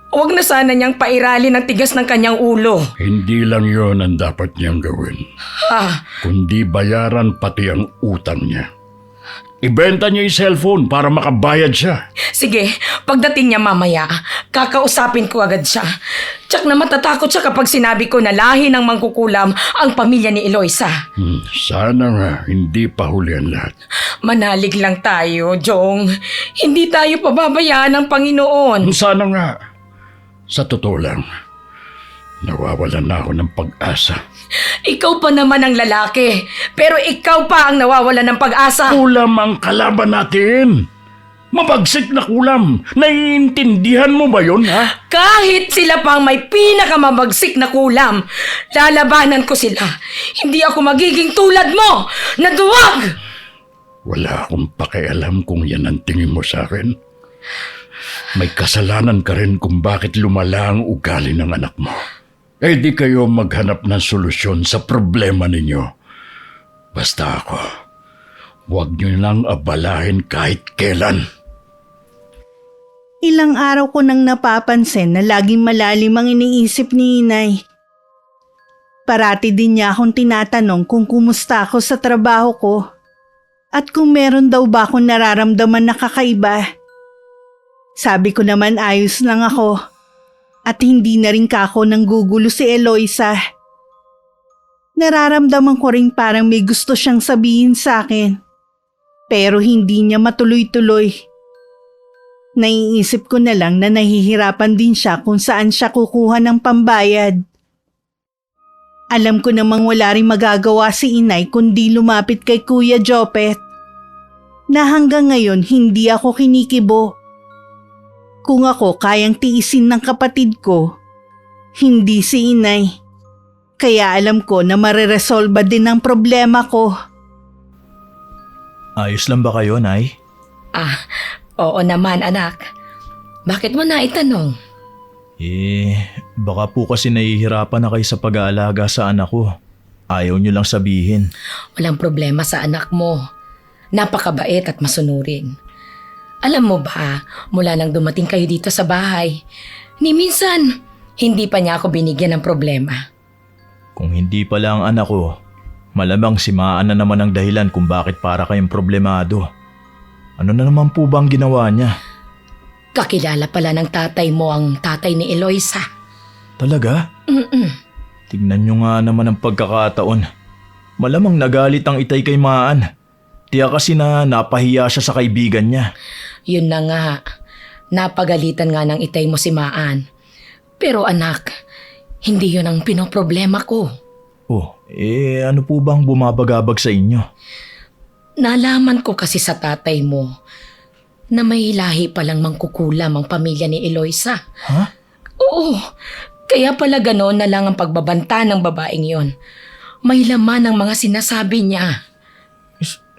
Huwag na sana niyang pairali ng tigas ng kanyang ulo. Hindi lang yon ang dapat niyang gawin. Kundi bayaran pati ang utang niya. Ibenta niya yung cellphone para makabayad siya. Sige, pagdating niya mamaya, kakausapin ko agad siya. Tsak na matatakot siya kapag sinabi ko na lahi ng mangkukulam ang pamilya ni Eloisa. Sana nga hindi pa huli ang lahat. Manalig lang tayo, Jong. Hindi tayo pababayaan ng Panginoon. Sana nga. Sa totoo lang, nawawalan na ako ng pag-asa. Ikaw pa naman ang lalaki, pero ikaw pa ang nawawalan ng pag-asa. Kulam ang kalaban natin. Mabagsik na kulam. Naiintindihan mo ba yun, ha? Kahit sila pang may pinakamabagsik na kulam, lalabanan ko sila. Hindi ako magiging tulad mo na duwag! Wala akong pakialam kung yan ang tingin mo sa akin. May kasalanan ka rin kung bakit lumala ang ugali ng anak mo. Di kayo maghanap ng solusyon sa problema ninyo. Basta ako, huwag niyo lang abalahin kahit kailan. Ilang araw ko nang napapansin na laging malalim ang iniisip ni Inay. Parati din niya akong tinatanong kung kumusta ako sa trabaho ko at kung meron daw ba akong nararamdaman na kakaiba. Sabi ko naman ayos lang ako at hindi na rin kako nang gugulo si Eloisa. Nararamdaman ko rin parang may gusto siyang sabihin sa akin pero hindi niya matuloy-tuloy. Naiisip ko na lang na nahihirapan din siya kung saan siya kukuha ng pambayad. Alam ko namang wala rin magagawa si Inay kundi lumapit kay Kuya Jopet na hanggang ngayon hindi ako kinikibo. Kung ako kayang tiisin ng kapatid ko, hindi si Inay. Kaya alam ko na mareresolba din ang problema ko. Ayos lang ba kayo, Nay? Oo naman, anak. Bakit mo na itanong? Baka po kasi nahihirapan na kayo sa pag-aalaga sa anak ko. Ayaw nyo lang sabihin. Walang problema sa anak mo. Napakabait at masunurin. Alam mo ba, mula nang dumating kayo dito sa bahay, ni minsan, hindi pa niya ako binigyan ng problema. Kung hindi pala ang anak ko, malamang si Maan na naman ang dahilan kung bakit para kayong problemado. Ano na naman po bang ginawa niya? Kakilala pala ng tatay mo ang tatay ni Eloisa. Talaga? Tignan nyo nga naman ang pagkakataon. Malamang nagalit ang itay kay Maan. Tiyak kasi na napahiya siya sa kaibigan niya. Yun na nga, napagalitan nga ng itay mo si Maan. Pero anak, hindi yun ang pinoproblema ko. Ano po bang bumabagabag sa inyo? Nalaman ko kasi sa tatay mo na may lahi palang mangkukulam ang pamilya ni Eloisa. Ha? Oo, Kaya pala gano'n na lang ang pagbabanta ng babaeng yon. May laman ang mga sinasabi niya.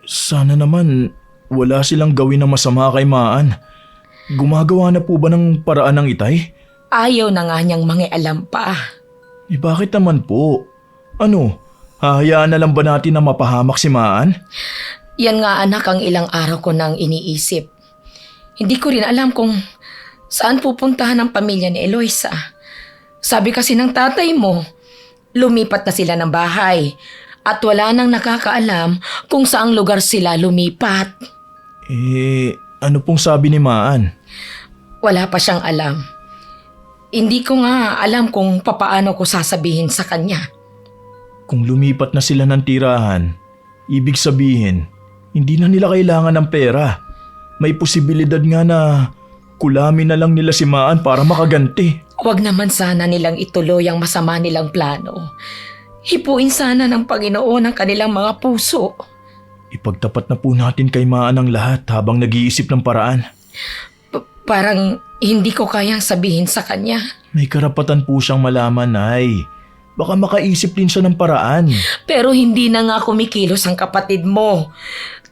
Sana naman wala silang gawin na masama kay Maan. Gumagawa na po ba ng paraan ng itay? Ayaw na nga niyang mangialam pa. Bakit naman po? Ano, hahayaan na lang ba natin na mapahamak si Maan? Yan nga anak ang ilang araw ko nang iniisip. Hindi ko rin alam kung saan pupuntahan ang pamilya ni Eloisa. Sabi kasi ng tatay mo, lumipat na sila ng bahay at wala nang nakakaalam kung saang lugar sila lumipat. Ano pong sabi ni Maan? Wala pa siyang alam. Hindi ko nga alam kung papaano ko sasabihin sa kanya. Kung lumipat na sila ng tirahan, ibig sabihin, hindi na nila kailangan ng pera. May posibilidad nga na kulamin na lang nila si Maan para makaganti. Huwag naman sana nilang ituloy ang masama nilang plano. Hipuin sana ng Panginoon ang kanilang mga puso. Ipagtapat na po natin kay Maan ang lahat habang nag-iisip ng paraan. Parang hindi ko kayang sabihin sa kanya. May karapatan po siyang malaman, Nay. Baka makaisip din siya ng paraan. Pero hindi na nga kumikilos ang kapatid mo.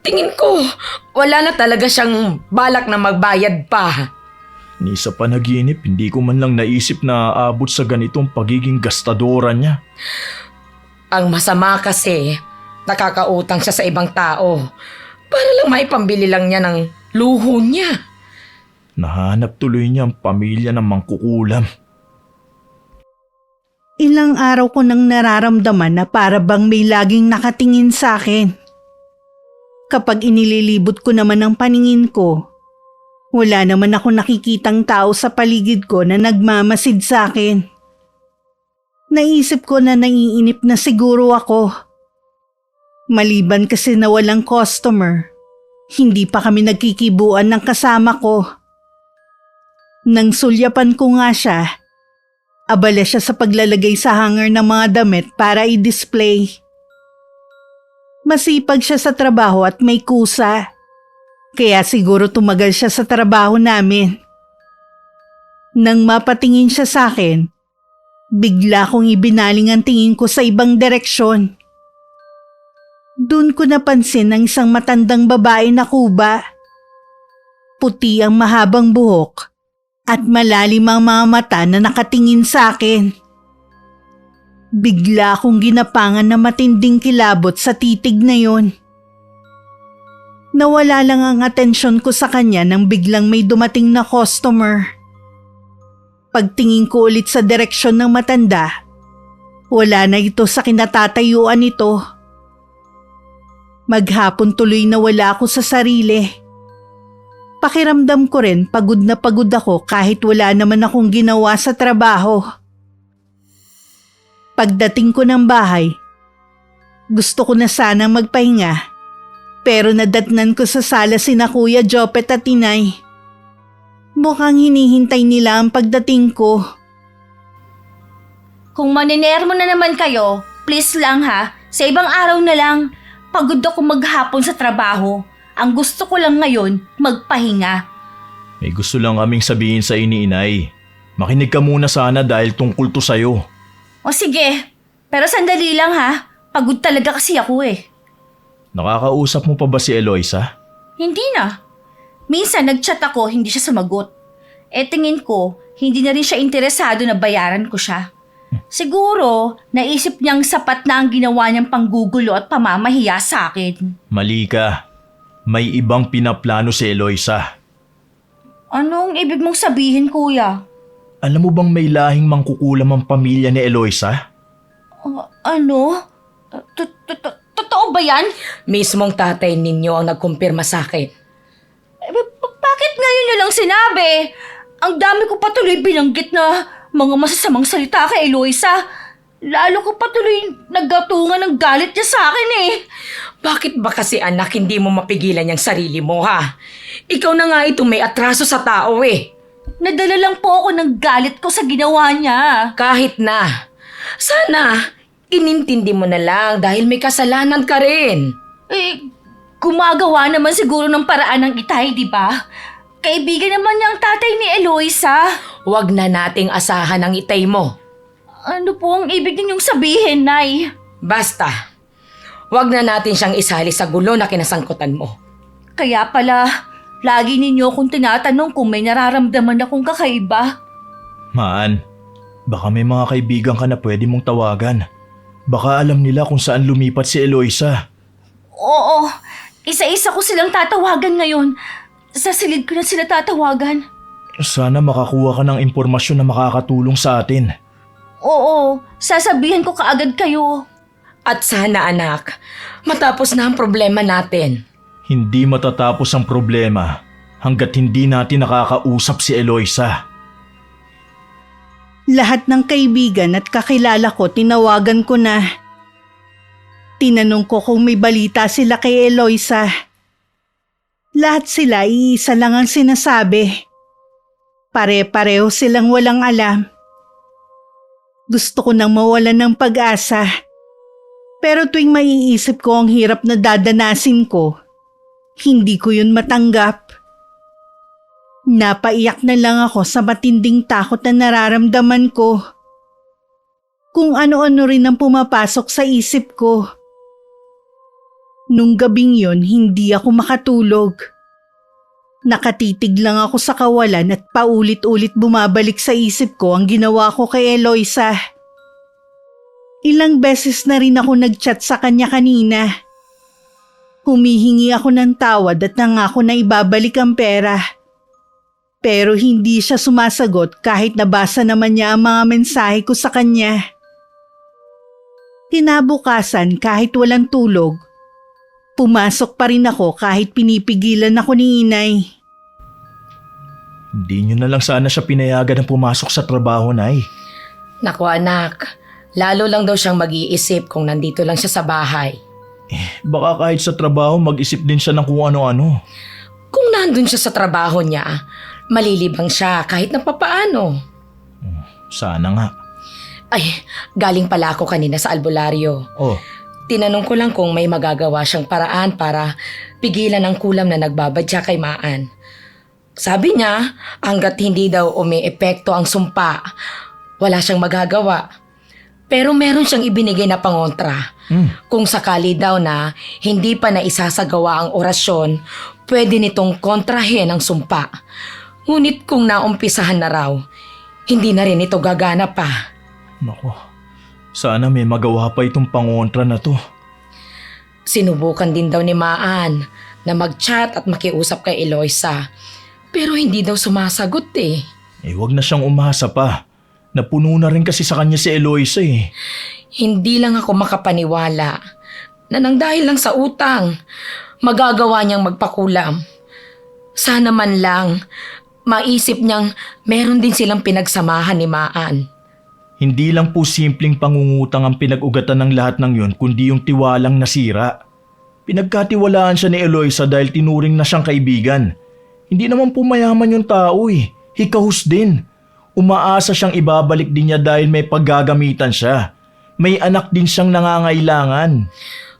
Tingin ko, wala na talaga siyang balak na magbayad pa. Ni sa panaginip, hindi ko man lang naisip na aabot sa ganitong pagiging gastadora niya. Ang masama kasi, nakakautang siya sa ibang tao para lang maipambili lang niya ng luho niya. Nahanap tuloy niya ang pamilya ng mangkukulam. Ilang araw ko nang nararamdaman na para bang may laging nakatingin sa akin. Kapag inililibot ko naman ang paningin ko, wala naman ako nakikitang tao sa paligid ko na nagmamasid sa akin. Naisip ko na naiinip na siguro ako. Maliban kasi na walang customer, hindi pa kami nagkikibuan ng kasama ko. Nang sulyapan ko nga siya, abala siya sa paglalagay sa hanger ng mga damit para i-display. Masipag siya sa trabaho at may kusa. Kaya siguro tumagal siya sa trabaho namin. Nang mapatingin siya sa akin, bigla kong ibinaling ang tingin ko sa ibang direksyon. Doon ko napansin ang isang matandang babae na kuba. Puti ang mahabang buhok at malalim ang mga mata na nakatingin sa akin. Bigla akong ginapangan na matinding kilabot sa titig na yon. Nawala lang ang atensyon ko sa kanya nang biglang may dumating na customer. Pagtingin ko ulit sa direksyon ng matanda, wala na ito sa kinatatayuan nito. Maghapon tuloy na wala ako sa sarili. Pakiramdam ko rin pagod na pagod ako kahit wala naman akong ginawa sa trabaho. Pagdating ko ng bahay, gusto ko na sanang magpahinga. Pero nadatnan ko sa sala sina Kuya Jopet at Inay. Mukhang hinihintay nila ang pagdating ko. Kung maninermo na naman kayo, please lang ha, sa ibang araw na lang. Pagod ako maghapon sa trabaho. Ang gusto ko lang ngayon, magpahinga. May gusto lang kaming sabihin sa Inay. Makinig ka muna sana dahil tungkol to sa'yo. O sige, pero sandali lang ha, pagod talaga kasi ako eh. Nakakausap mo pa ba si Eloisa? Hindi na. Minsan nag-chat ako, hindi siya sumagot. Tingin ko, hindi na rin siya interesado na bayaran ko siya. Siguro, naisip niyang sapat na ang ginawa niyang panggugulo at pamamahiya sa akin. Mali ka. May ibang pinaplano si Eloisa. Anong ibig mong sabihin, kuya? Alam mo bang may lahing mangkukulam ang pamilya ni Eloisa? Ano? Totoo ba yan? Mismong tatay ninyo ang nagkumpirma sa akin. Bakit ngayon niyo lang sinabi? Ang dami ko patuloy binanggit na mga masasamang salita kay Eloisa. Lalo ko patuloy naggatungan ng galit niya sa akin eh. Bakit ba kasi anak hindi mo mapigilan yung sarili mo ha? Ikaw na nga itong may atraso sa tao eh. Nadala lang po ako ng galit ko sa ginawa niya. Kahit na. Sana, inintindi mo na lang dahil may kasalanan ka rin. Gumagawa naman siguro ng paraan ng itay, di ba? Kaibigan naman niya ang tatay ni Eloisa. Huwag na nating asahan ang itay mo. Ano po ang ibig ninyong sabihin, Nay? Basta, wag na natin siyang isali sa gulo na kinasangkutan mo. Kaya pala, lagi ninyo akong tinatanong kung may nararamdaman akong kakaiba. Maan, baka may mga kaibigan ka na pwede mong tawagan. Baka alam nila kung saan lumipat si Eloisa. Oo, isa-isa ko silang tatawagan ngayon. Sa silid ko na sila tatawagan. Sana makakuha ka ng impormasyon na makakatulong sa atin. Oo, sasabihin ko kaagad kayo. At sana anak, matapos na ang problema natin. Hindi matatapos ang problema hanggat hindi natin nakakausap si Eloisa. Lahat ng kaibigan at kakilala ko tinawagan ko na. Tinanong ko kung may balita sila kay Eloisa. Lahat sila iisa lang ang sinasabi. Pare-pareho silang walang alam. Gusto ko nang mawalan ng pag-asa. Pero tuwing maiisip ko ang hirap na dadanasin ko, hindi ko yun matanggap. Napaiyak na lang ako sa matinding takot na nararamdaman ko. Kung ano-ano rin ang pumapasok sa isip ko. Nung gabing yon, hindi ako makatulog. Nakatitig lang ako sa kawalan at paulit-ulit bumabalik sa isip ko ang ginawa ko kay Eloisa. Ilang beses na rin ako nag-chat sa kanya kanina. Humihingi ako ng tawad at nangako na ibabalik ang pera. Pero hindi siya sumasagot kahit nabasa naman niya ang mga mensahe ko sa kanya. Kinabukasan kahit walang tulog, pumasok pa rin ako kahit pinipigilan ako ni Inay. Hindi nyo na lang sana siya pinayagan na pumasok sa trabaho, Nay. Naku anak, lalo lang daw siyang mag-iisip kung nandito lang siya sa bahay. Baka kahit sa trabaho mag-isip din siya ng kung ano-ano. Kung nandun siya sa trabaho niya, malilibang siya kahit na papaano. Sana nga. Ay, galing pala ako kanina sa albularyo. Oh, Tinanong ko lang kung may magagawa siyang paraan para pigilan ang kulam na nagbabadya kay Maan. Sabi niya, hanggat hindi daw umiepekto ang sumpa, wala siyang magagawa. Pero meron siyang ibinigay na pangontra. Kung sakali daw na hindi pa na isasagawa ang orasyon, pwede nitong kontrahin ang sumpa. Ngunit kung naumpisahan na raw, hindi na rin ito gagana pa. Nako. Sana may magawa pa itong pangontra na to. Sinubukan din daw ni Maan na mag-chat at makiusap kay Eloisa. Pero hindi daw sumasagot eh. Wag na siyang umasa pa. Napuno na rin kasi sa kanya si Eloisa eh. Hindi lang ako makapaniwala na nang dahil lang sa utang, magagawa niyang magpakulam. Sana man lang, maisip niyang meron din silang pinagsamahan ni Maan. Hindi lang po simpleng pangungutang ang pinag-ugatan ng lahat ng yun, kundi yung tiwalang nasira. Pinagkatiwalaan siya ni Eloisa dahil tinuring na siyang kaibigan. Hindi naman po mayaman yung tao eh. Hikahus din. Umaasa siyang ibabalik din niya dahil may paggagamitan siya. May anak din siyang nangangailangan.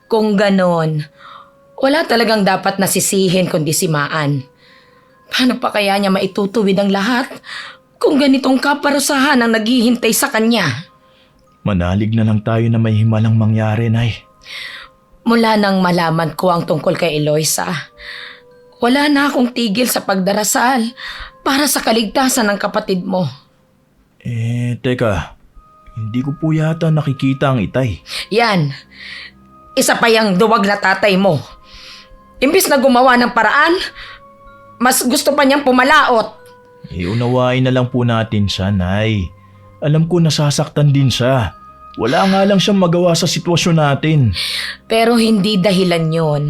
Kung ganon, wala talagang dapat nasisihin kundi si Maan. Paano pa kaya niya maitutuwid ang lahat kung ganitong kaparusahan ang naghihintay sa kanya? Manalig na lang tayo na may himalang mangyari, Nay. Mula nang malaman ko ang tungkol kay Eloisa, wala na akong tigil sa pagdarasal para sa kaligtasan ng kapatid mo. Teka. Hindi ko po yata nakikita ang itay. Yan, isa pa yung duwag na tatay mo. Imbis na gumawa ng paraan, mas gusto pa niyang pumalaot. Unawain na lang po natin siya, Nay. Alam ko nasasaktan din siya. Wala nga lang siyang magawa sa sitwasyon natin. Pero hindi dahilan yon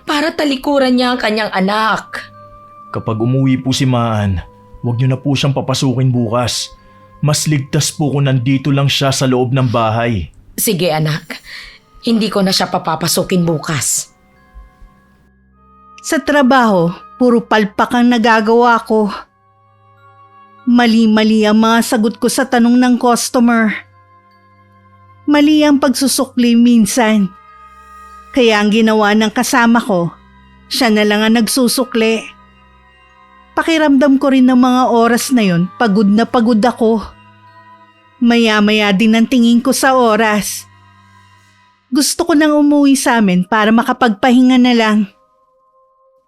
para talikuran niya ang kanyang anak. Kapag umuwi po si Maan, huwag niyo na po siyang papasukin bukas. Mas ligtas po kung nandito lang siya sa loob ng bahay. Sige anak, hindi ko na siya papapasukin bukas. Sa trabaho, puro palpak ang nagagawa ko. Mali-mali ang mga sagot ko sa tanong ng customer. Mali ang pagsusukli minsan. Kaya ang ginawa ng kasama ko, siya na lang ang nagsusukli. Pakiramdam ko rin ng mga oras na yon, pagod na pagod ako. Maya-maya din ang tingin ko sa oras. Gusto ko nang umuwi sa amin para makapagpahinga na lang.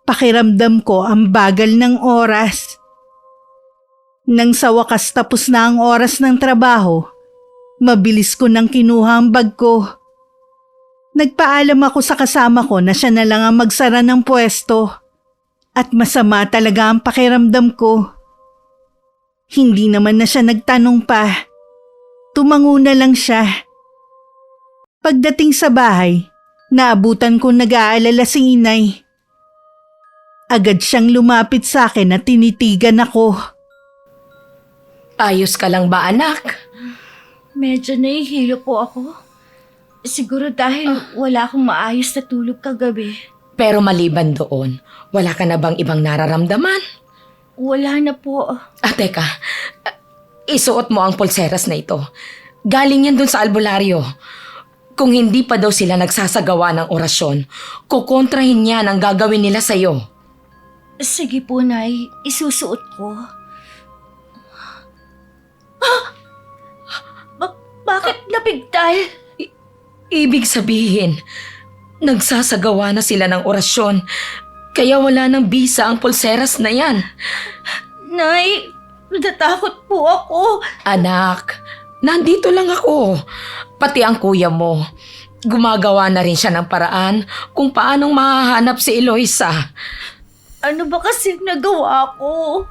Pakiramdam ko ang bagal ng oras. Nang sa wakas tapos na ang oras ng trabaho, mabilis ko nang kinuha ang bag ko. Nagpaalam ako sa kasama ko na siya na lang ang magsara ng pwesto. At masama talaga ang pakiramdam ko. Hindi naman na siya nagtanong pa. Tumango na lang siya. Pagdating sa bahay, naabutan ko nag-aalala si inay. Agad siyang lumapit sa akin at tinitigan ako. Ayos ka lang ba, anak? Medyo nahihilo po ako. Siguro dahil wala akong maayos na tulog kagabi. Pero maliban doon, wala ka na bang ibang nararamdaman? Wala na po. Teka. Isuot mo ang pulseras na ito. Galing yan dun sa albularyo. Kung hindi pa daw sila nagsasagawa ng orasyon, kukontrahin niyan ang gagawin nila sa'yo. Sige po, Nay. Isusuot ko. Bakit napigtal? Ibig sabihin, nagsasagawa na sila ng orasyon, kaya wala nang bisa ang pulseras na yan. Nay, natatakot po ako. Anak, nandito lang ako. Pati ang kuya mo. Gumagawa na rin siya ng paraan kung paanong mahahanap si Eloisa. Ano ba kasi nagawa ko?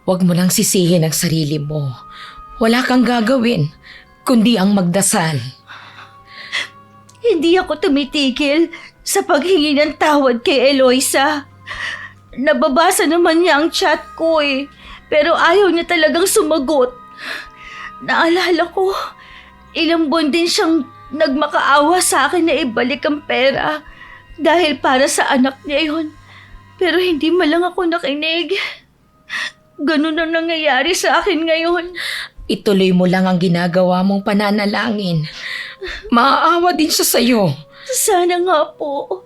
Huwag mo nang sisihin ang sarili mo. Wala kang gagawin, kundi ang magdasal. Hindi ako tumitigil sa paghingi ng tawad kay Eloisa. Nababasa naman niya ang chat ko eh. Pero ayaw niya talagang sumagot. Naalala ko, ilang buwan din siyang nagmakaawa sa akin na ibalik ang pera. Dahil para sa anak niya yun. Pero hindi man lang ako nakinig. Ganun ang nangyayari sa akin ngayon. Ituloy mo lang ang ginagawa mong pananalangin. Maaawa din siya sa'yo. Sana nga po.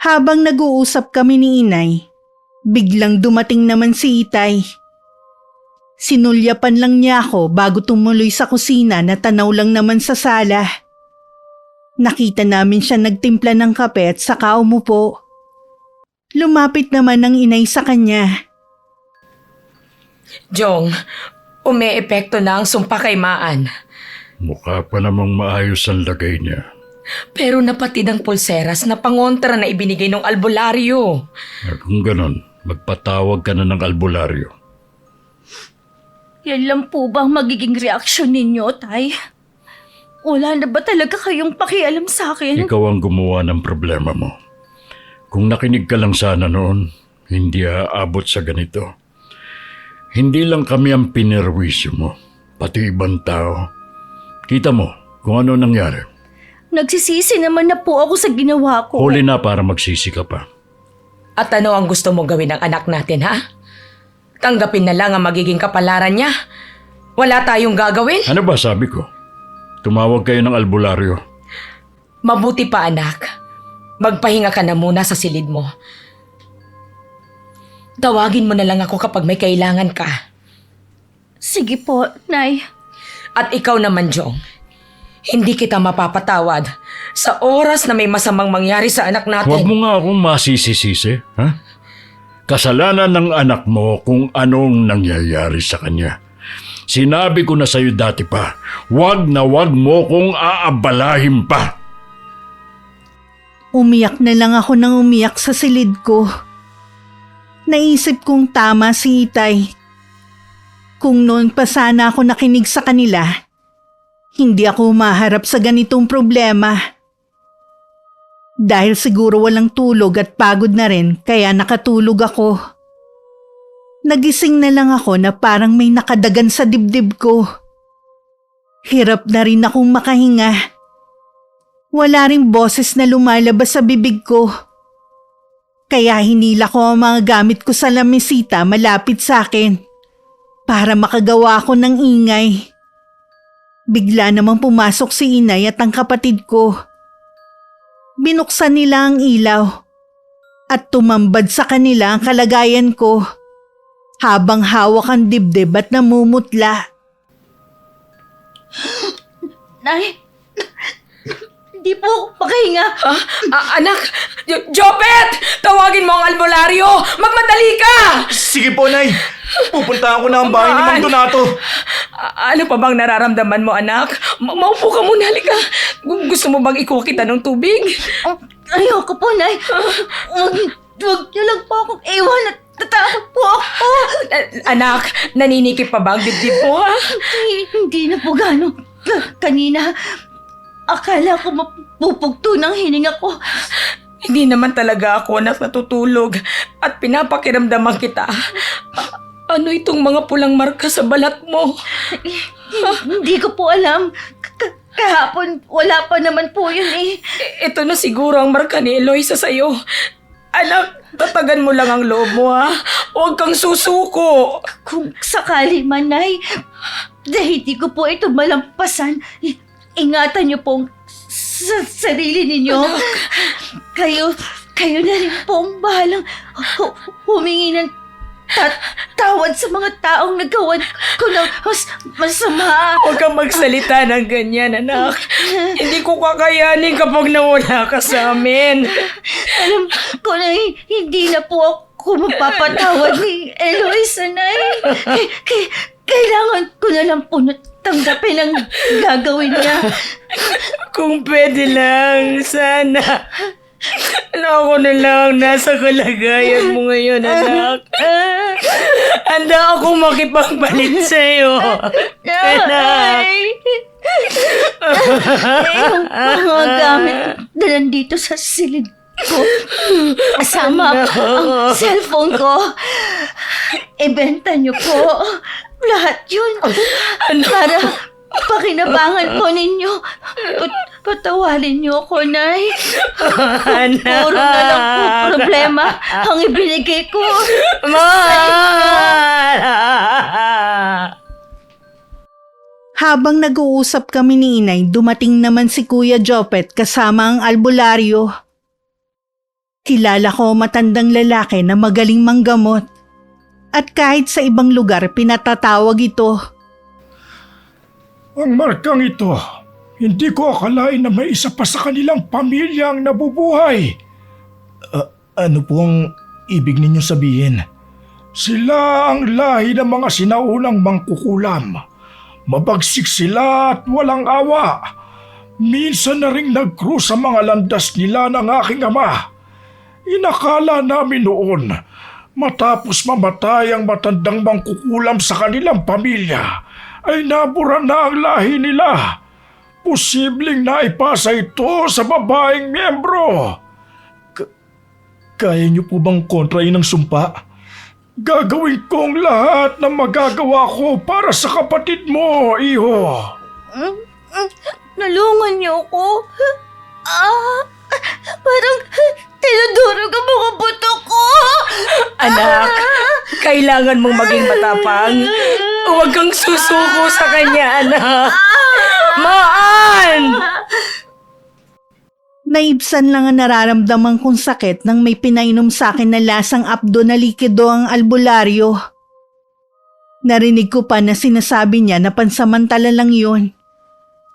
Habang nag-uusap kami ni inay, biglang dumating naman si Itay. Sinulyapan lang niya ako bago tumuloy sa kusina na tanaw lang naman sa sala. Nakita namin siya nagtimpla ng kape at saka umupo. Lumapit naman ang inay sa kanya. Jong, umeepekto na ang sumpa kay Maan. Mukha pa namang maayos ang lagay niya. Pero napatid ang pulseras na pangontra na ibinigay ng albularyo. Kung ganon, magpatawag ka na ng albularyo. Yan lang po ba ang magiging reaksyon ninyo, Tay? Wala na ba talaga kayong pakialam sa akin? Ikaw ang gumawa ng problema mo. Kung nakinig ka lang sana noon, hindi aabot sa ganito. Hindi lang kami ang pinerwisyo mo, pati ibang tao. Kita mo kung ano nangyari. Nagsisisi naman na po ako sa ginawa ko. Huli na para magsisi ka pa. At ano ang gusto mo gawin ng anak natin, ha? Tanggapin na lang ang magiging kapalaran niya. Wala tayong gagawin. Ano ba sabi ko? Tumawag kayo ng albularyo. Mabuti pa, anak. Magpahinga ka na muna sa silid mo. Tawagin mo na lang ako kapag may kailangan ka. Sige po, Nay. At ikaw naman, Jong. Hindi kita mapapatawad sa oras na may masamang mangyari sa anak natin. Huwag mo nga akong masisisisi, ha? Kasalanan ng anak mo kung anong nangyayari sa kanya. Sinabi ko na sa'yo dati pa, huwag na huwag mo kong aabalahin pa. Umiyak na lang ako nang umiyak sa silid ko. Naisip kong tama si Itay. Kung noon pa sana ako nakinig sa kanila, hindi ako humaharap sa ganitong problema. Dahil siguro walang tulog at pagod na rin kaya nakatulog ako. Nagising na lang ako na parang may nakadagan sa dibdib ko. Hirap na rin akong makahinga. Wala ring boses na lumalabas sa bibig ko. Kaya hinila ko ang mga gamit ko sa lamesita malapit sa akin para makagawa ako ng ingay. Bigla namang pumasok si inay at ang kapatid ko. Binuksan nila ang ilaw at tumambad sa kanila ang kalagayan ko habang hawak ang dibdib at namumutla. Nay, hindi po ako makahinga. Anak, Jopet! Tawagin mo ang albularyo! Magmadali ka! Sige po, Nay. Pupuntahan ko na ang bahay ni Mang Donato. Ano pa bang nararamdaman mo, anak? Maupo ka muna, halika. Gusto mo bang ikuha kita ng tubig? Ayoko po, Nay. Huwag niyo lang po akong iwan at tatakot po ako. Anak, naninikip pa ba ang dibdib mo, ha? Hindi na po gano'n. Kanina, akala ko mapupugto ng hininga ko. Hindi naman talaga ako anak natutulog at pinapakiramdaman kita. Ano itong mga pulang marka sa balat mo? Hindi ko po alam. Kahapon, wala pa naman po yun eh. Ito na siguro ang marka ni Eloisa sa'yo. Anak, tatagan mo lang ang loob mo, ha? Huwag kang susuko. Kung sakali man, Nay, dahil di ko po ito malampasan, ingatan niyo pong sa sarili ninyo. Kayo na rin pong bahalang humingi ng tawad sa mga taong nagawan ko ng masama. Huwag kang magsalita ng ganyan, anak. Hindi ko kakayanin kapag nawala ka sa amin. Alam ko na hindi na po ako mapapatawad ni Eloisa, Nay. Kailangan ko na lang po tanggapin ang gagawin niya. Kung pwede lang, sana. Ako na lang nasa kalagayan mo ngayon, anak. Handa akong makipagpalit sa'yo. Anak. Yung mga gamit na nandito sa silid ko. Kasama ang cellphone ko. Ibenta niyo po. Lahat yun. Para pakinabangan po ninyo. Patawarin niyo ako, Nay. Puro na lang po problema ang ibinigay ko. Habang nag-uusap kami ni Inay, dumating naman si Kuya Jopet kasama ang albularyo. Kilala ko ang matandang lalaki na magaling manggamot. At kahit sa ibang lugar, pinatatawag ito. Ang markang ito, hindi ko akalain na may isa pa sa kanilang pamilya ang nabubuhay. Ano po ang ibig ninyo sabihin? Sila ang lahi ng mga sinaunang mangkukulam. Mabagsik sila at walang awa. Minsan na ring nag-cruise sa mga landas nila ng aking ama. Inakala namin noon, matapos mamatay ang matandang mangkukulam sa kanilang pamilya, ay nabura na ang lahi nila. Posibleng naipasa ito sa babaeng miyembro. Kaya niyo po bang kontrain ng sumpa? Gagawin kong lahat ng magagawa ko para sa kapatid mo, iho. Nalungan niyo ako. Parang tinudurog ang mga buto ko. Anak, kailangan mong maging matapang. Huwag kang susuko sa kanya, anak. Maan! Naibsan lang ang nararamdaman kong sakit nang may pinainom sa akin na lasang apdo na likido ang albularyo. Narinig ko pa na sinasabi niya na pansamantala lang yun.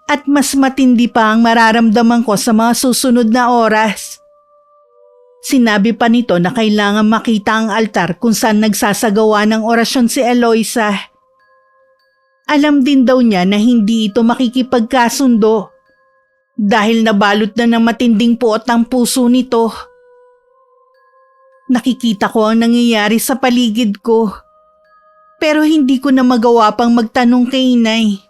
At mas matindi pa ang mararamdaman ko sa mga susunod na oras. Sinabi pa nito na kailangan makita ang altar kung saan nagsasagawa ng orasyon si Eloisa. Alam din daw niya na hindi ito makikipagkasundo. Dahil nabalot na ng matinding puot ang puso nito. Nakikita ko ang nangyayari sa paligid ko. Pero hindi ko na magawa pang magtanong kay Inay.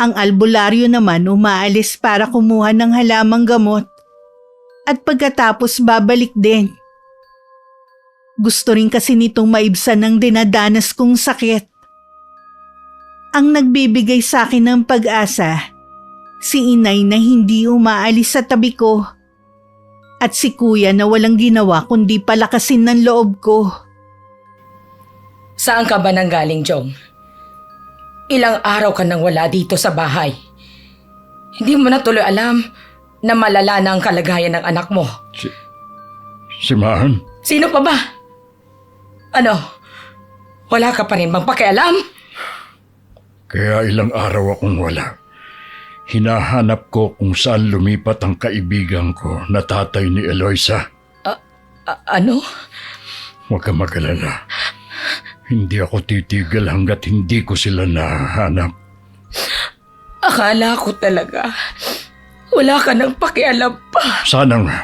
Ang albularyo naman umaalis para kumuha ng halamang gamot. At pagkatapos babalik din. Gusto rin kasi nitong maibsan ang dinadanas kong sakit. Ang nagbibigay sa akin ng pag-asa, si Inay na hindi umaalis sa tabi ko. At si Kuya na walang ginawa kundi palakasin ng loob ko. Saan ka ba nanggaling, Jong? Ilang araw ka nang wala dito sa bahay. Hindi mo na tuloy alam na malala na ang kalagayan ng anak mo. Si Mahan? Sino pa ba? Ano? Wala ka pa rin bang pakialam? Kaya ilang araw akong wala. Hinahanap ko kung saan lumipat ang kaibigan ko na tatay ni Eloisa. Ano? Huwag ka mag-alala. Hindi ako titigil hanggat hindi ko sila nahanap. Akala ko talaga wala ka nang pakialam pa. Sana nga.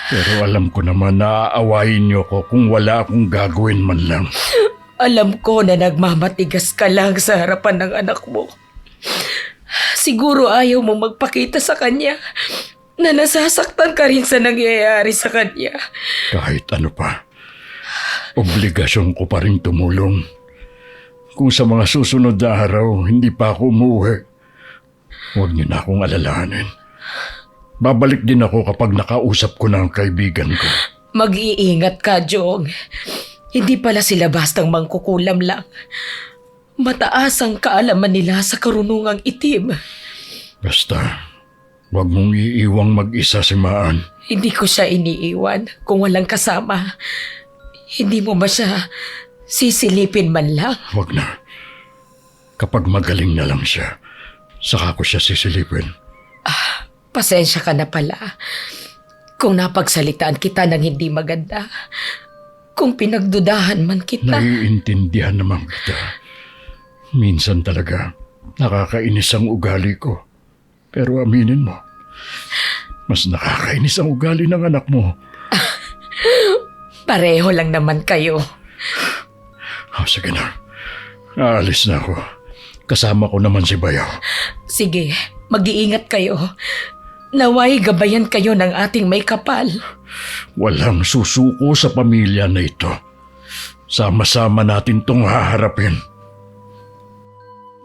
Pero alam ko naman na aawayin niyo ko kung wala akong gagawin man lang. Alam ko na nagmamatigas ka lang sa harapan ng anak mo. Siguro ayaw mo magpakita sa kanya na nasasaktan ka rin sa nangyayari sa kanya. Kahit ano pa, obligasyon ko pa rin tumulong. Kung sa mga susunod na araw, hindi pa ako umuwi, huwag niyo na akong alalahanin. Babalik din ako kapag nakausap ko na ang kaibigan ko. Mag-iingat ka, Jong. Hindi pala sila bastang mangkukulam lang. Mataas ang kaalaman nila sa karunungang itim. Basta, huwag mong iiwang mag-isa si Maan. Hindi ko siya iniiwan kung walang kasama. Hindi mo ba siya sisilipin man lang? Huwag na. Kapag magaling na lang siya, saka ko siya sisilipin. Pasensya ka na pala. Kung napagsalitaan kita ng hindi maganda. Kung pinagdudahan man kita. Naiintindihan naman kita. Minsan talaga, nakakainis ang ugali ko. Pero aminin mo, mas nakakainis ang ugali ng anak mo. Pareho lang naman kayo. Sige na, aalis na ako. Kasama ko naman si Bayaw. Sige, mag-iingat kayo. Naway gabayan kayo ng ating may kapal. Walang susuko sa pamilya na ito. Sama-sama natin tong haharapin.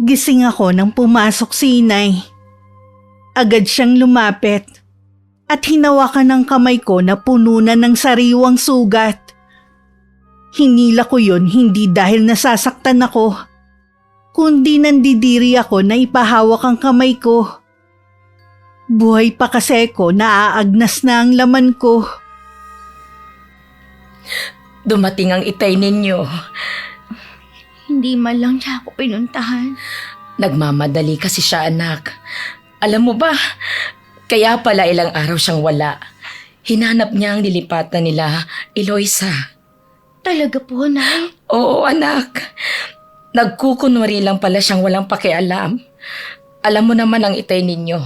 Gising ako nang pumasok si inay. Agad siyang lumapit at hinawakan ng kamay ko na puno na ng sariwang sugat. Hinila ko yun hindi dahil nasasaktan ako, kundi nandidiri ako na ipahawak ang kamay ko. Buhay pa kasi ko, naaagnas na ang laman ko. Dumating ang itay ninyo. Hindi man lang niya ako pinuntahan. Nagmamadali kasi siya, anak. Alam mo ba, kaya pala ilang araw siyang wala. Hinanap niya ang nilipatan nila, Eloisa. Talaga po, Nay? Oo, anak. Nagkukunwari lang pala siyang walang pakialam. Alam mo naman ang itay ninyo.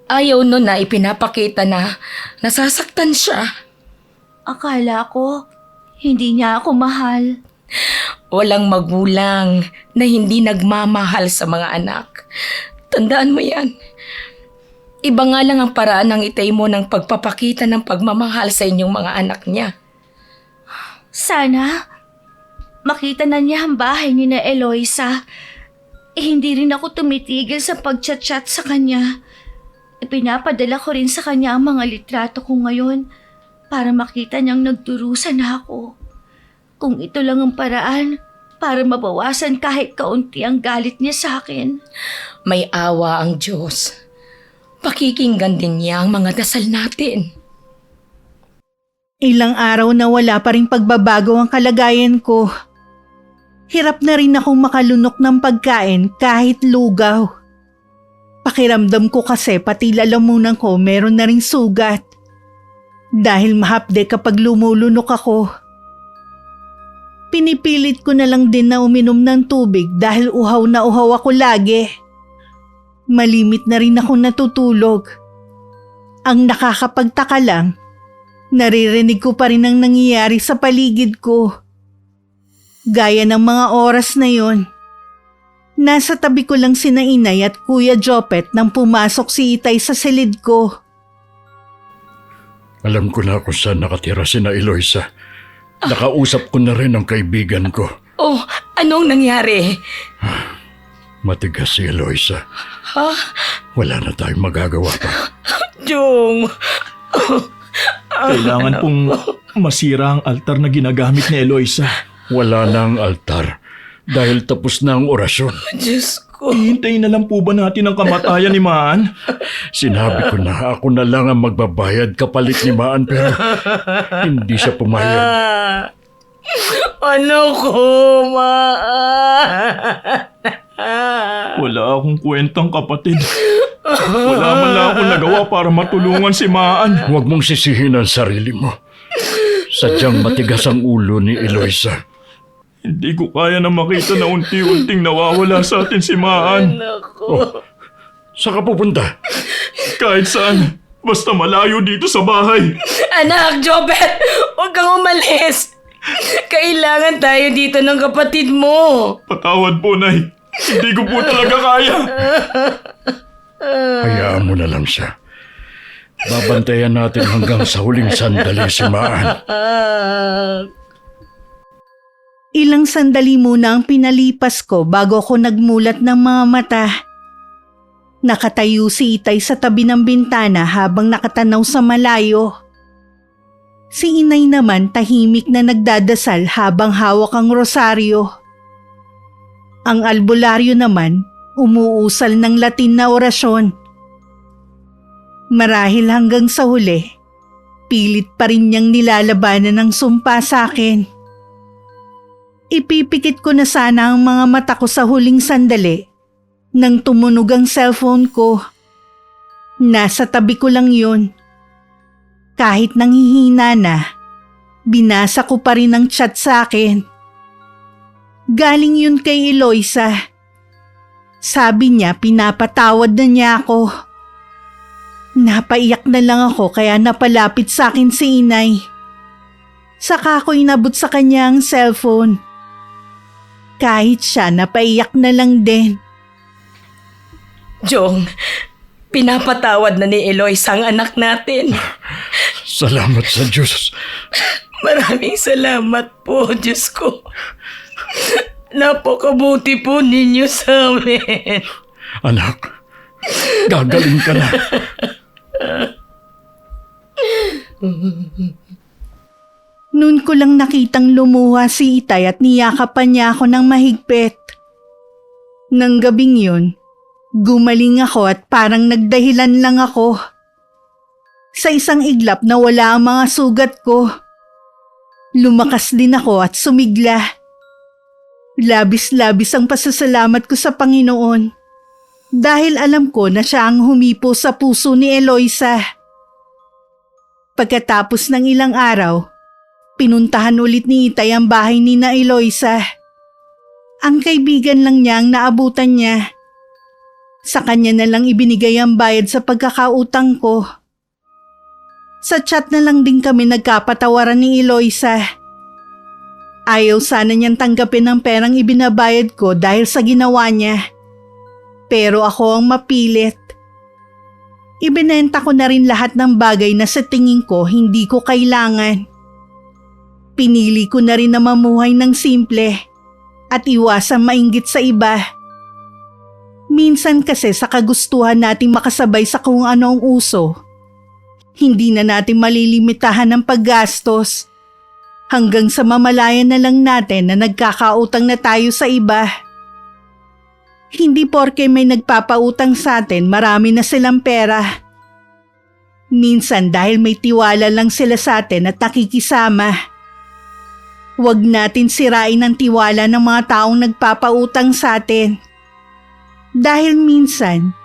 Ayaw nun na ipinapakita na nasasaktan siya. Akala ko, hindi niya ako mahal. Walang magulang na hindi nagmamahal sa mga anak. Tandaan mo yan. Iba nga lang ang paraan ng itay mo ng pagpapakita ng pagmamahal sa inyong mga anak niya. Sana, makita na niya ang bahay ni na Eloisa. Hindi rin ako tumitigil sa pag-chat-chat sa kanya. Ipinapadala ko rin sa kanya ang mga litrato ko ngayon para makita niyang nagdurusa na ako. Kung ito lang ang paraan para mabawasan kahit kaunti ang galit niya sa akin. May awa ang Diyos. Pakikinggan din niya ang mga dasal natin. Ilang araw na wala pa rin pagbabago ang kalagayan ko. Hirap na rin akong makalunok ng pagkain kahit lugaw. Pakiramdam ko kasi pati lalamunan ko meron na ring sugat. Dahil mahapde kapag lumulunok ako. Pinipilit ko na lang din na uminom ng tubig dahil uhaw na uhaw ako lagi. Malimit na rin ako natutulog. Ang nakakapagtaka lang, naririnig ko pa rin ang nangyayari sa paligid ko. Gaya ng mga oras na yon. Nasa tabi ko lang sina Inay at Kuya Jopet nang pumasok si Itay sa silid ko. Alam ko na kung saan nakatira si na Eloisa. Nakausap ko na rin ang kaibigan ko. Oh, anong nangyari? Matigas si Eloisa. Ha? Wala na tayong magagawa pa. Jong! Kailangan pong masira ang altar na ginagamit ni Eloisa. Wala na ang altar dahil tapos na ang orasyon. Diyos ko. Hihintayin na lang po ba natin ang kamatayan ni Maan? Sinabi ko na ako na lang ang magbabayad kapalit ni Maan pero hindi siya pumayag. Ano ko, Ma? Wala akong kwentang kapatid. Wala man lang akong nagawa para matulungan si Maan. Huwag mong sisihin ang sarili mo. Sadyang matigas ang ulo ni Eloisa. Hindi ko kaya na makita na unti-unting nawawala sa atin si Maan. Oh, saan ka pupunta? Kahit saan. Basta malayo dito sa bahay. Anak, Jobet, huwag kang umalis. Kailangan tayo dito ng kapatid mo. Patawad po, Nay. Hindi ko po talaga kaya. Hayaan mo na lang siya. Babantayan natin hanggang sa huling sandali si Maan. Ilang sandali muna ang pinalipas ko bago ako nagmulat ng mga mata. Nakatayo si Itay sa tabi ng bintana habang nakatanaw sa malayo. Si Inay naman tahimik na nagdadasal habang hawak ang rosaryo. Ang albularyo naman umuusal ng Latin na orasyon. Marahil hanggang sa huli, pilit pa rin niyang nilalabanan ng sumpa sa akin. Ipipikit ko na sana ang mga mata ko sa huling sandali nang tumunog ang cellphone ko. Nasa tabi ko lang yun. Kahit nanghihina na, binasa ko pa rin ang chat sa akin. Galing yun kay Eloisa. Sabi niya pinapatawad na niya ako. Napaiyak na lang ako kaya napalapit sa akin si Inay. Saka ko inabot sa kanya ang cellphone. Kahit siya napaiyak na lang din. Jong, pinapatawad na ni Eloisa ang anak natin. Salamat sa Diyos. Maraming salamat po, Diyos ko. Napakabuti po ninyo sa amin. Anak, gagaling ka na. Noon ko lang nakitang lumuha si Itay at niyakapan niya ako ng mahigpit. Nang gabing yun, gumaling ako at parang nagdahilan lang ako. Sa isang iglap na wala ang mga sugat ko. Lumakas din ako at sumigla. Labis-labis ang pasasalamat ko sa Panginoon. Dahil alam ko na siya ang humipo sa puso ni Eloisa. Pagkatapos ng ilang araw, pinuntahan ulit ni Itay ang bahay ni na Eloisa. Ang kaibigan lang niya ang naabutan niya. Sa kanya na lang ibinigay ang bayad sa pagkakautang ko. Sa chat na lang din kami nagkapatawaran ni Eloisa. Ayaw sana niyang tanggapin ang perang ibinabayad ko dahil sa ginawa niya. Pero ako ang mapilit. Ibinenta ko na rin lahat ng bagay na sa tingin ko hindi ko kailangan. Pinili ko na rin na mamuhay ng simple at iwasang mainggit sa iba. Minsan kasi sa kagustuhan nating makasabay sa kung ano ang uso, hindi na natin malilimitahan ng paggastos hanggang sa mamalayan na lang natin na nagkakautang na tayo sa iba. Hindi porke may nagpapautang sa atin marami na silang pera. Minsan dahil may tiwala lang sila sa atin at nakikisama. Huwag natin sirain ang tiwala ng mga taong nagpapautang sa atin. Dahil minsan,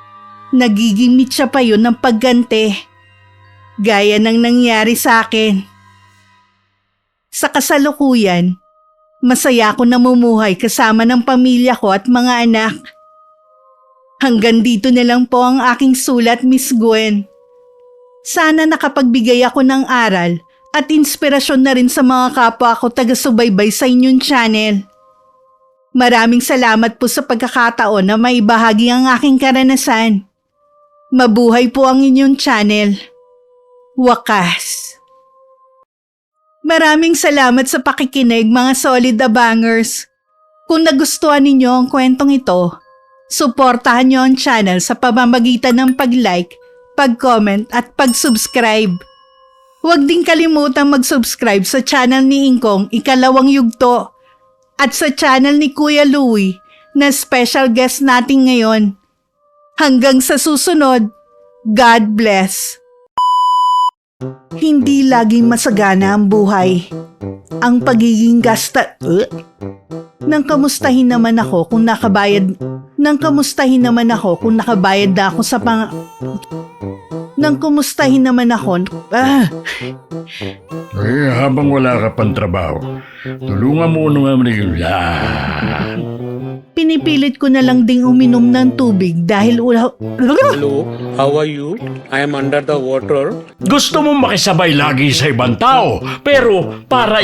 nagiging mitsa pa yun ng pagganti. Gaya ng nangyari sa akin. Sa kasalukuyan, masaya ako namumuhay kasama ng pamilya ko at mga anak. Hanggang dito na lang po ang aking sulat, Miss Gwen. Sana nakapagbigay ako ng aral at inspirasyon na rin sa mga kapwa ko taga-subaybay sa inyong channel. Maraming salamat po sa pagkakataon na maibahagi ang aking karanasan. Mabuhay po ang inyong channel. Wakas. Maraming salamat sa pakikinig mga solid abangers. Kung nagustuhan ninyo ang kwentong ito, suportahan nyo ang channel sa pamamagitan ng pag-like, pag-comment at pag-subscribe. Huwag din kalimutang mag-subscribe sa channel ni Ingkong Ikalawang Yugto at sa channel ni Kuya Louie na special guest natin ngayon. Hanggang sa susunod, God bless. Hindi laging masagana ang buhay. Ang pagiging Nang kamustahin naman ako kung nakabayad na ako sa Nang kumustahin naman ako Habang wala ka pang trabaho, tulungan mo naman pinipilit ko na lang ding uminom ng tubig dahil Hello, how are you? I am under the water. Gusto mo makisabay lagi sa ibang tao, pero para